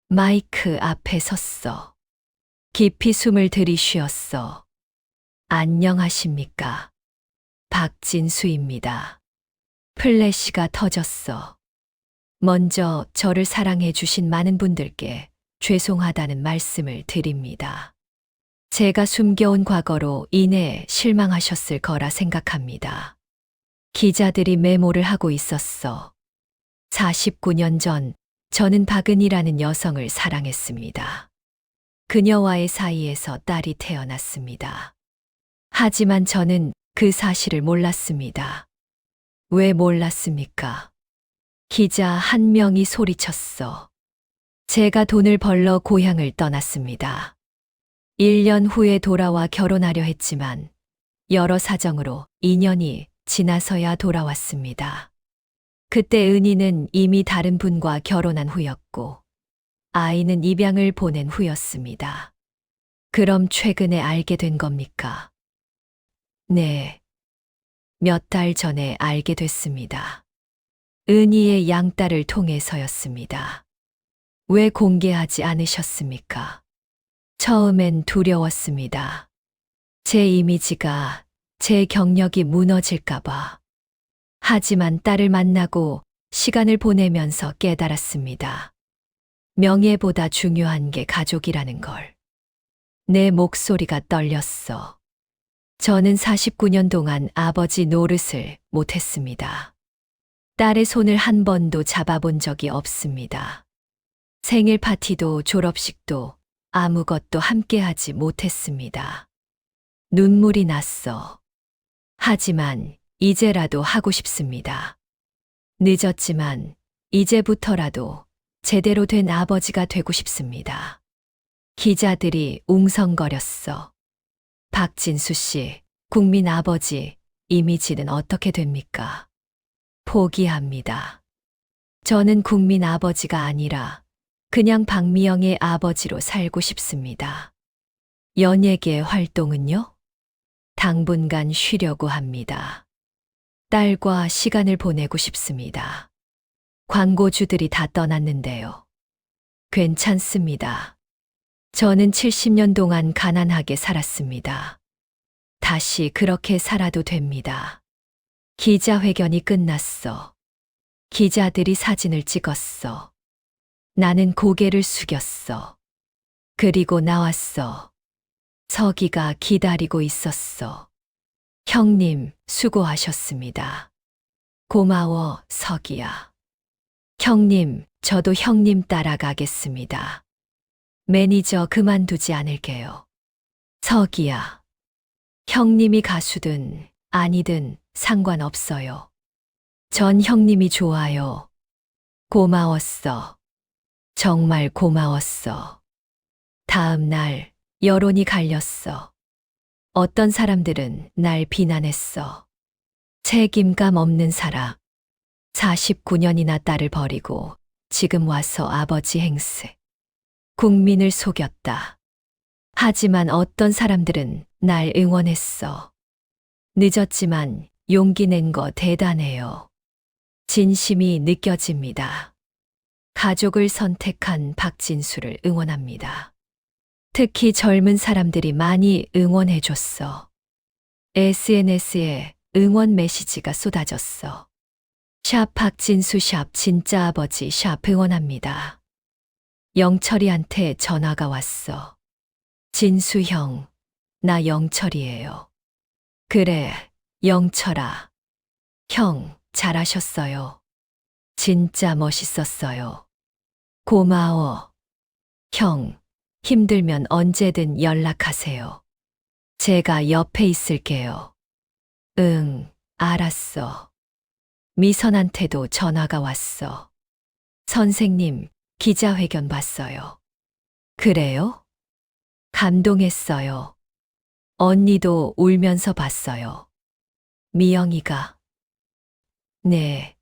마이크 앞에 섰어. 깊이 숨을 들이쉬었어. 안녕하십니까. 박진수입니다. 플래시가 터졌어. 먼저 저를 사랑해 주신 많은 분들께 죄송하다는 말씀을 드립니다. 제가 숨겨온 과거로 인해 실망하셨을 거라 생각합니다. 기자들이 메모를 하고 있었어. 49년 전 저는 박은이라는 여성을 사랑했습니다. 그녀와의 사이에서 딸이 태어났습니다. 하지만 저는 그 사실을 몰랐습니다. 왜 몰랐습니까? 기자 한 명이 소리쳤어. 제가 돈을 벌러 고향을 떠났습니다. 1년 후에 돌아와 결혼하려 했지만 여러 사정으로 2년이 지나서야 돌아왔습니다. 그때 은희는 이미 다른 분과 결혼한 후였고 아이는 입양을 보낸 후였습니다. 그럼 최근에 알게 된 겁니까? 네. 몇 달 전에 알게 됐습니다. 은희의 양딸을 통해서였습니다. 왜 공개하지 않으셨습니까? 처음엔 두려웠습니다. 제 이미지가, 제 경력이 무너질까봐. 하지만 딸을 만나고 시간을 보내면서 깨달았습니다. 명예보다 중요한 게 가족이라는 걸. 내 목소리가 떨렸어. 저는 49년 동안 아버지 노릇을 못했습니다. 딸의 손을 한 번도 잡아본 적이 없습니다. 생일 파티도 졸업식도 아무것도 함께하지 못했습니다. 눈물이 났어. 하지만 이제라도 하고 싶습니다. 늦었지만 이제부터라도 제대로 된 아버지가 되고 싶습니다. 기자들이 웅성거렸어. 박진수 씨, 국민 아버지, 이미지는 어떻게 됩니까? 포기합니다. 저는 국민 아버지가 아니라 그냥 박미영의 아버지로 살고 싶습니다. 연예계 활동은요? 당분간 쉬려고 합니다. 딸과 시간을 보내고 싶습니다. 광고주들이 다 떠났는데요. 괜찮습니다. 저는 70년 동안 가난하게 살았습니다. 다시 그렇게 살아도 됩니다. 기자회견이 끝났어. 기자들이 사진을 찍었어. 나는 고개를 숙였어. 그리고 나왔어. 서기가 기다리고 있었어. 형님, 수고하셨습니다. 고마워, 서기야. 형님, 저도 형님 따라가겠습니다. 매니저 그만두지 않을게요. 서기야. 형님이 가수든 아니든 상관없어요. 전 형님이 좋아요. 고마웠어. 정말 고마웠어. 다음 날 여론이 갈렸어. 어떤 사람들은 날 비난했어. 책임감 없는 사람. 49년이나 딸을 버리고 지금 와서 아버지 행세. 국민을 속였다. 하지만 어떤 사람들은 날 응원했어. 늦었지만 용기 낸 거 대단해요. 진심이 느껴집니다. 가족을 선택한 박진수를 응원합니다. 특히 젊은 사람들이 많이 응원해줬어. SNS에 응원 메시지가 쏟아졌어. 샵 박진수 샵 진짜 아버지 샵 응원합니다. 영철이한테 전화가 왔어. 진수 형, 나 영철이에요. 그래, 영철아. 형, 잘하셨어요. 진짜 멋있었어요. 고마워. 형, 힘들면 언제든 연락하세요. 제가 옆에 있을게요. 응, 알았어. 미선한테도 전화가 왔어. 선생님, 기자회견 봤어요. 그래요? 감동했어요. 언니도 울면서 봤어요. 미영이가. 네.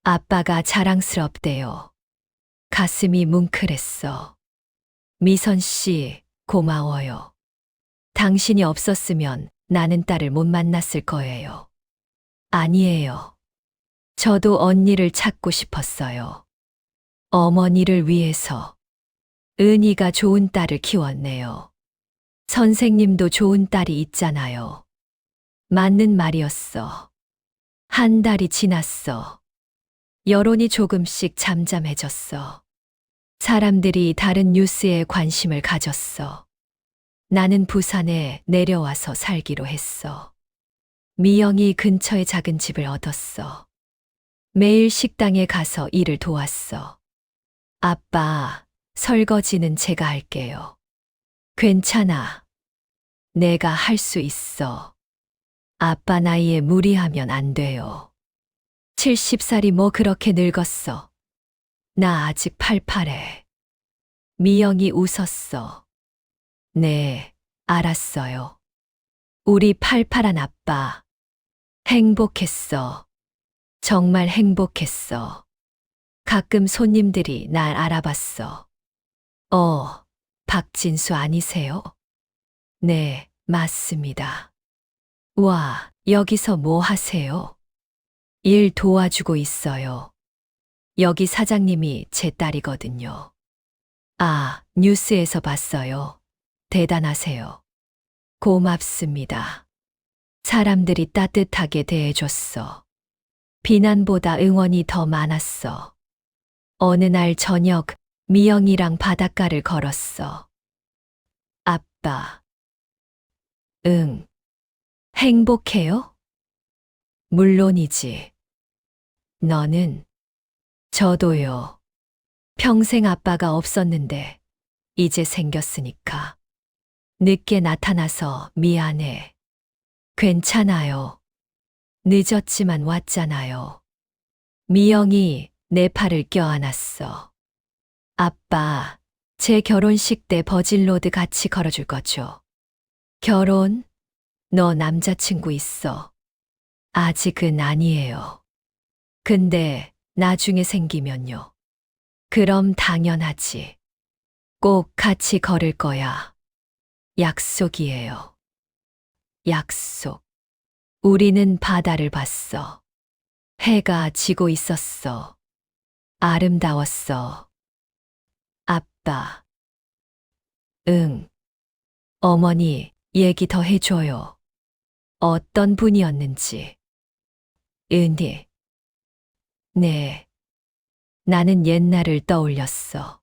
아빠가 자랑스럽대요. 가슴이 뭉클했어. 미선 씨, 고마워요. 당신이 없었으면 나는 딸을 못 만났을 거예요. 아니에요. 저도 언니를 찾고 싶었어요. 어머니를 위해서. 은희가 좋은 딸을 키웠네요. 선생님도 좋은 딸이 있잖아요. 맞는 말이었어. 한 달이 지났어. 여론이 조금씩 잠잠해졌어. 사람들이 다른 뉴스에 관심을 가졌어. 나는 부산에 내려와서 살기로 했어. 미영이 근처에 작은 집을 얻었어. 매일 식당에 가서 일을 도왔어. 아빠, 설거지는 제가 할게요. 괜찮아. 내가 할 수 있어. 아빠 나이에 무리하면 안 돼요. 70살이 뭐 그렇게 늙었어. 나 아직 88에. 미영이 웃었어. 네, 알았어요. 우리 팔팔한 아빠. 행복했어. 정말 행복했어. 가끔 손님들이 날 알아봤어. 박진수 아니세요? 네, 맞습니다. 와, 여기서 뭐 하세요? 일 도와주고 있어요. 여기 사장님이 제 딸이거든요. 아, 뉴스에서 봤어요. 대단하세요. 고맙습니다. 사람들이 따뜻하게 대해줬어. 비난보다 응원이 더 많았어. 어느 날 저녁, 미영이랑 바닷가를 걸었어. 아빠. 응. 행복해요? 물론이지. 너는? 저도요. 평생 아빠가 없었는데, 이제 생겼으니까. 늦게 나타나서 미안해. 괜찮아요. 늦었지만 왔잖아요. 미영이 내 팔을 껴안았어. 아빠, 제 결혼식 때 버질로드 같이 걸어줄 거죠? 결혼? 너 남자친구 있어. 아직은 아니에요. 근데 나중에 생기면요. 그럼 당연하지. 꼭 같이 걸을 거야. 약속이에요. 약속. 우리는 바다를 봤어. 해가 지고 있었어. 아름다웠어. 아빠. 응. 어머니, 얘기 더 해줘요. 어떤 분이었는지. 은희. 네. 나는 옛날을 떠올렸어.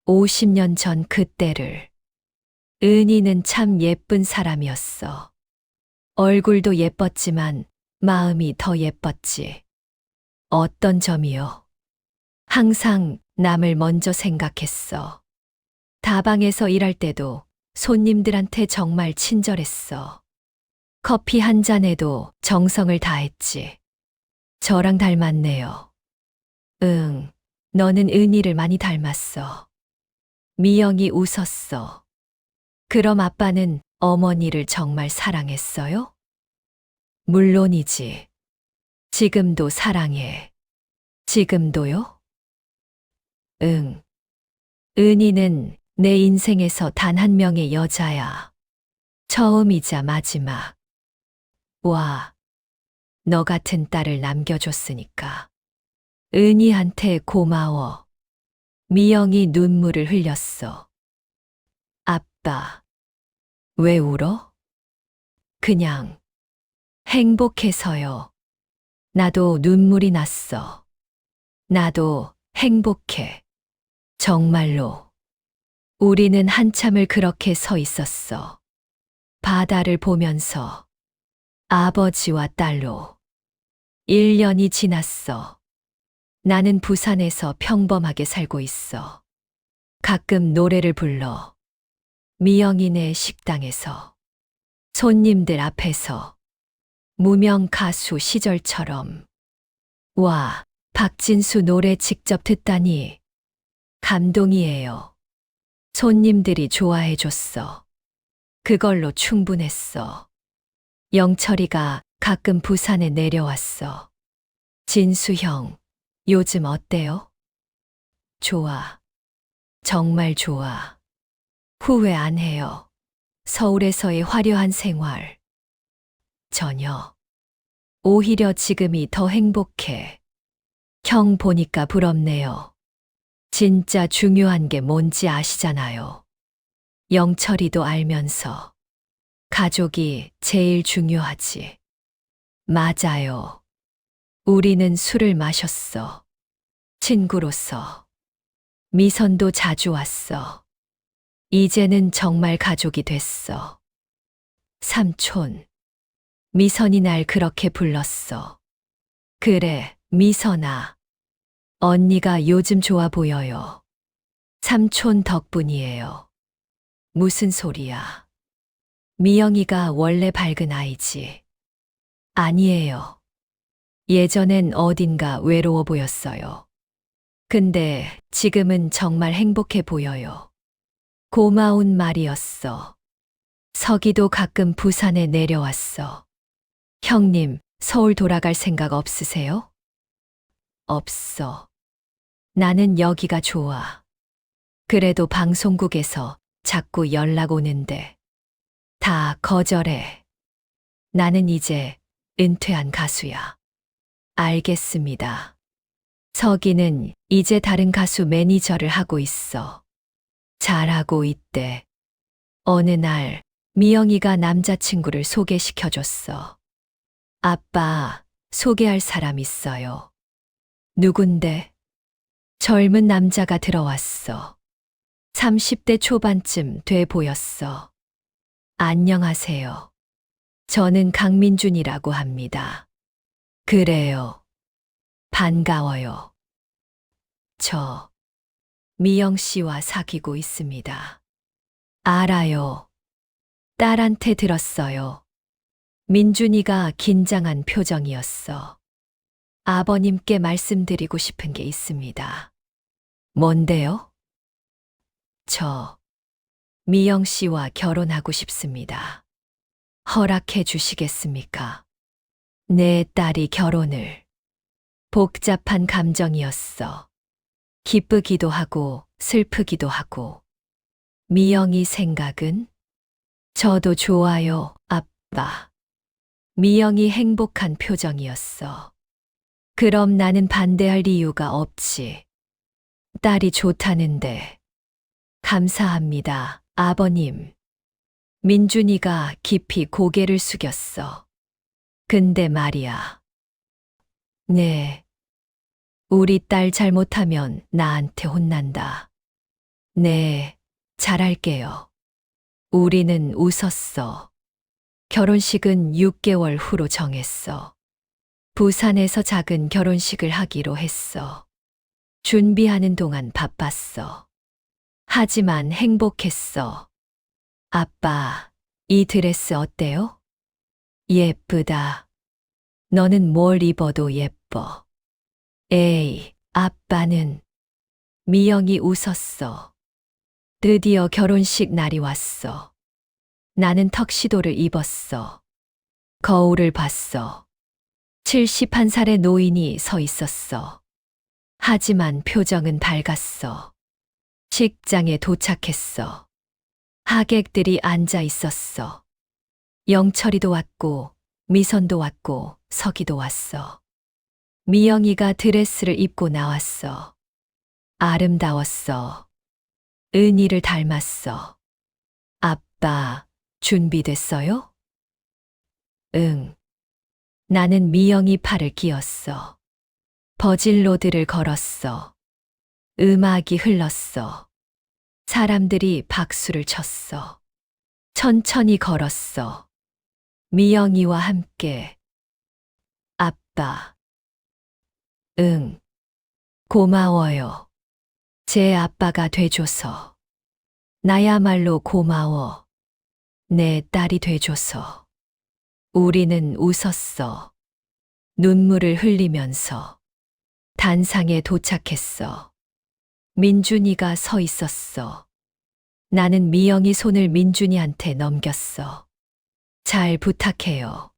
50년 전 그때를. 은희는 참 예쁜 사람이었어. 얼굴도 예뻤지만 마음이 더 예뻤지. 어떤 점이요? 항상 남을 먼저 생각했어. 다방에서 일할 때도 손님들한테 정말 친절했어. 커피 한 잔에도 정성을 다했지. 저랑 닮았네요. 응, 너는 은희를 많이 닮았어. 미영이 웃었어. 그럼 아빠는 어머니를 정말 사랑했어요? 물론이지. 지금도 사랑해. 지금도요? 응. 은희는 내 인생에서 단 한 명의 여자야. 처음이자 마지막. 와, 너 같은 딸을 남겨줬으니까. 은희한테 고마워. 미영이 눈물을 흘렸어. 아빠, 왜 울어? 그냥 행복해서요. 나도 눈물이 났어. 나도 행복해. 정말로. 우리는 한참을 그렇게 서 있었어. 바다를 보면서 아버지와 딸로. 1년이 지났어. 나는 부산에서 평범하게 살고 있어. 가끔 노래를 불러. 미영이네 식당에서. 손님들 앞에서. 무명 가수 시절처럼. 와, 박진수 노래 직접 듣다니. 감동이에요. 손님들이 좋아해 줬어. 그걸로 충분했어. 영철이가 가끔 부산에 내려왔어. 진수 형, 요즘 어때요? 좋아. 정말 좋아. 후회 안 해요. 서울에서의 화려한 생활. 전혀. 오히려 지금이 더 행복해. 형 보니까 부럽네요. 진짜 중요한 게 뭔지 아시잖아요. 영철이도 알면서. 가족이 제일 중요하지. 맞아요. 우리는 술을 마셨어. 친구로서. 미선도 자주 왔어. 이제는 정말 가족이 됐어. 삼촌. 미선이 날 그렇게 불렀어. 그래, 미선아. 언니가 요즘 좋아 보여요. 삼촌 덕분이에요. 무슨 소리야. 미영이가 원래 밝은 아이지. 아니에요. 예전엔 어딘가 외로워 보였어요. 근데 지금은 정말 행복해 보여요. 고마운 말이었어. 서기도 가끔 부산에 내려왔어. 형님, 서울 돌아갈 생각 없으세요? 없어. 나는 여기가 좋아. 그래도 방송국에서 자꾸 연락 오는데 다 거절해. 나는 이제 은퇴한 가수야. 알겠습니다. 서기는 이제 다른 가수 매니저를 하고 있어. 잘하고 있대. 어느 날 미영이가 남자친구를 소개시켜줬어. 아빠, 소개할 사람 있어요. 누군데? 젊은 남자가 들어왔어. 30대 초반쯤 돼 보였어. 안녕하세요. 저는 강민준이라고 합니다. 그래요. 반가워요. 저 미영 씨와 사귀고 있습니다. 알아요. 딸한테 들었어요. 민준이가 긴장한 표정이었어. 아버님께 말씀드리고 싶은 게 있습니다. 뭔데요? 저 미영 씨와 결혼하고 싶습니다. 허락해 주시겠습니까? 내 딸이 결혼을. 복잡한 감정이었어. 기쁘기도 하고 슬프기도 하고. 미영이 생각은? 저도 좋아요, 아빠. 미영이 행복한 표정이었어. 그럼 나는 반대할 이유가 없지. 딸이 좋다는데. 감사합니다, 아버님. 민준이가 깊이 고개를 숙였어. 근데 말이야. 네. 우리 딸 잘못하면 나한테 혼난다. 네, 잘할게요. 우리는 웃었어. 결혼식은 6개월 후로 정했어. 부산에서 작은 결혼식을 하기로 했어. 준비하는 동안 바빴어. 하지만 행복했어. 아빠, 이 드레스 어때요? 예쁘다. 너는 뭘 입어도 예뻐. 에이, 아빠는. 미영이 웃었어. 드디어 결혼식 날이 왔어. 나는 턱시도를 입었어. 거울을 봤어. 71살의 노인이 서 있었어. 하지만 표정은 밝았어. 식장에 도착했어. 하객들이 앉아 있었어. 영철이도 왔고, 미선도 왔고, 서기도 왔어. 미영이가 드레스를 입고 나왔어. 아름다웠어. 은희를 닮았어. 아빠, 준비됐어요? 응. 나는 미영이 팔을 끼었어. 버질로드를 걸었어. 음악이 흘렀어. 사람들이 박수를 쳤어. 천천히 걸었어. 미영이와 함께. 아빠. 응. 고마워요. 제 아빠가 돼줘서. 나야말로 고마워. 내 딸이 돼줘서. 우리는 웃었어. 눈물을 흘리면서. 단상에 도착했어. 민준이가 서 있었어. 나는 미영이 손을 민준이한테 넘겼어. 잘 부탁해요.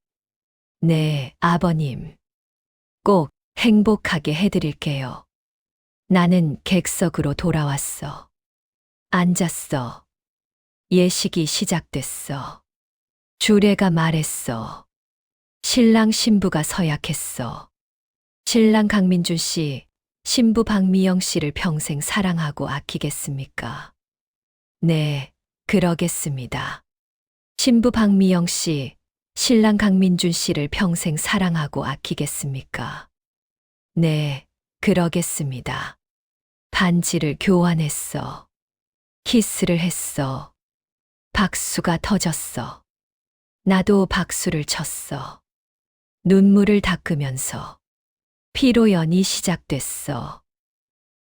네, 아버님. 꼭 행복하게 해드릴게요. 나는 객석으로 돌아왔어. 앉았어. 예식이 시작됐어. 주례가 말했어. 신랑 신부가 서약했어. 신랑 강민준 씨, 신부 박미영 씨를 평생 사랑하고 아끼겠습니까? 네, 그러겠습니다. 신부 박미영 씨, 신랑 강민준 씨를 평생 사랑하고 아끼겠습니까? 네, 그러겠습니다. 반지를 교환했어. 키스를 했어. 박수가 터졌어. 나도 박수를 쳤어. 눈물을 닦으면서. 피로연이 시작됐어.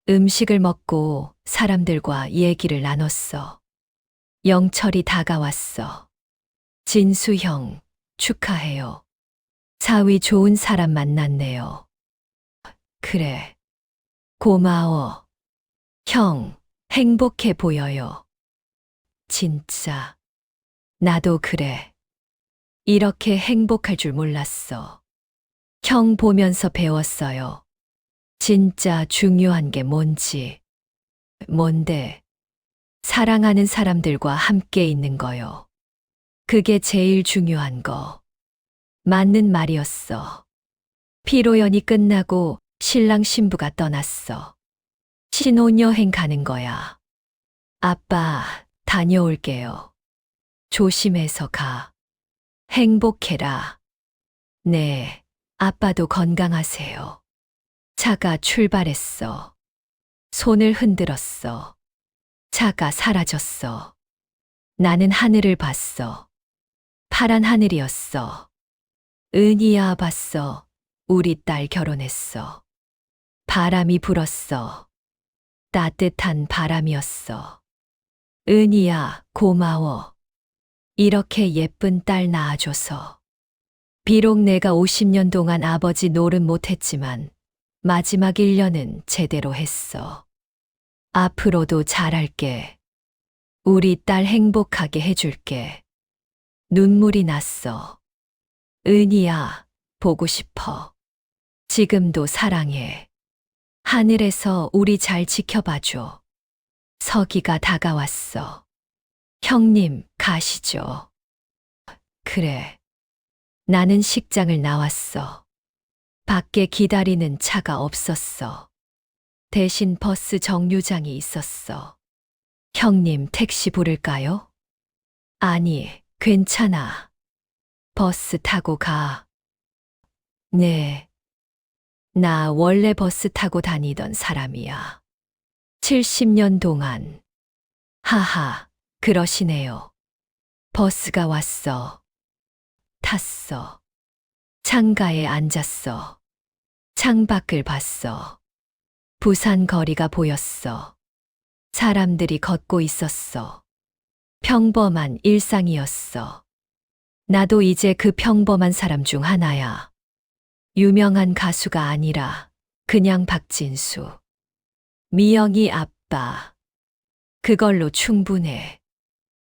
음식을 먹고 사람들과 얘기를 나눴어. 영철이 다가왔어. 진수 형, 축하해요. 사위 좋은 사람 만났네요. 그래. 고마워. 형, 행복해 보여요. 진짜. 나도 그래. 이렇게 행복할 줄 몰랐어. 형 보면서 배웠어요. 진짜 중요한 게 뭔지. 뭔데? 사랑하는 사람들과 함께 있는 거요. 그게 제일 중요한 거. 맞는 말이었어. 피로연이 끝나고 신랑 신부가 떠났어. 신혼여행 가는 거야. 아빠, 다녀올게요. 조심해서 가. 행복해라. 네, 아빠도 건강하세요. 차가 출발했어. 손을 흔들었어. 차가 사라졌어. 나는 하늘을 봤어. 파란 하늘이었어. 은희야 봤어. 우리 딸 결혼했어. 바람이 불었어. 따뜻한 바람이었어. 은희야, 고마워. 이렇게 예쁜 딸 낳아줘서. 비록 내가 50년 동안 아버지 노릇 못했지만 마지막 1년은 제대로 했어. 앞으로도 잘할게. 우리 딸 행복하게 해줄게. 눈물이 났어. 은희야, 보고 싶어. 지금도 사랑해. 하늘에서 우리 잘 지켜봐줘. 서기가 다가왔어. 형님, 가시죠. 그래. 나는 식장을 나왔어. 밖에 기다리는 차가 없었어. 대신 버스 정류장이 있었어. 형님, 택시 부를까요? 아니, 괜찮아. 버스 타고 가. 네. 나 원래 버스 타고 다니던 사람이야. 70년 동안. 하하, 그러시네요. 버스가 왔어. 탔어. 창가에 앉았어. 창밖을 봤어. 부산 거리가 보였어. 사람들이 걷고 있었어. 평범한 일상이었어. 나도 이제 그 평범한 사람 중 하나야. 유명한 가수가 아니라 그냥 박진수. 미영이 아빠. 그걸로 충분해.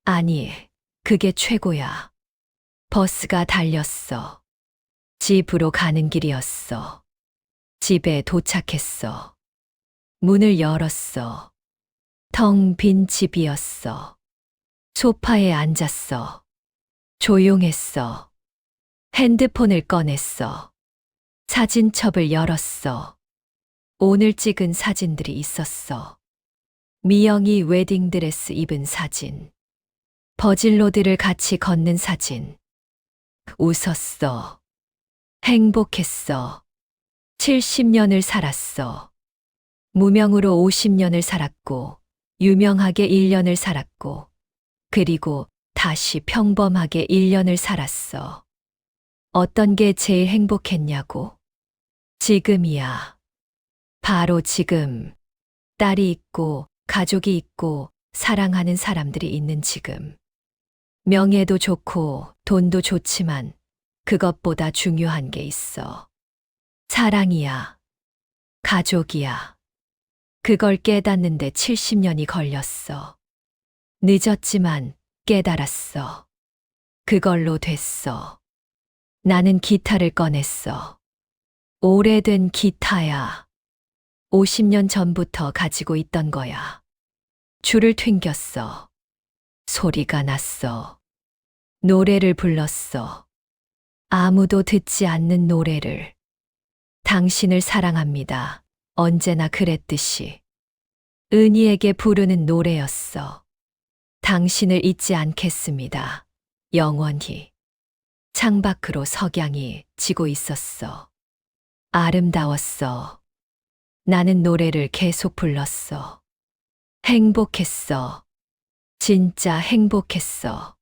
아니, 그게 최고야. 버스가 달렸어. 집으로 가는 길이었어. 집에 도착했어. 문을 열었어. 텅 빈 집이었어. 소파에 앉았어. 조용했어. 핸드폰을 꺼냈어. 사진첩을 열었어. 오늘 찍은 사진들이 있었어. 미영이 웨딩드레스 입은 사진. 버질로드를 같이 걷는 사진. 웃었어. 행복했어. 70년을 살았어. 무명으로 50년을 살았고, 유명하게 1년을 살았고, 그리고 다시 평범하게 1년을 살았어. 어떤 게 제일 행복했냐고? 지금이야. 바로 지금. 딸이 있고, 가족이 있고, 사랑하는 사람들이 있는 지금. 명예도 좋고, 돈도 좋지만, 그것보다 중요한 게 있어. 사랑이야. 가족이야. 그걸 깨닫는데 70년이 걸렸어. 늦었지만 깨달았어. 그걸로 됐어. 나는 기타를 꺼냈어. 오래된 기타야. 50년 전부터 가지고 있던 거야. 줄을 튕겼어. 소리가 났어. 노래를 불렀어. 아무도 듣지 않는 노래를. 당신을 사랑합니다. 언제나 그랬듯이. 은희에게 부르는 노래였어. 당신을 잊지 않겠습니다. 영원히. 창밖으로 석양이 지고 있었어. 아름다웠어. 나는 노래를 계속 불렀어. 행복했어. 진짜 행복했어.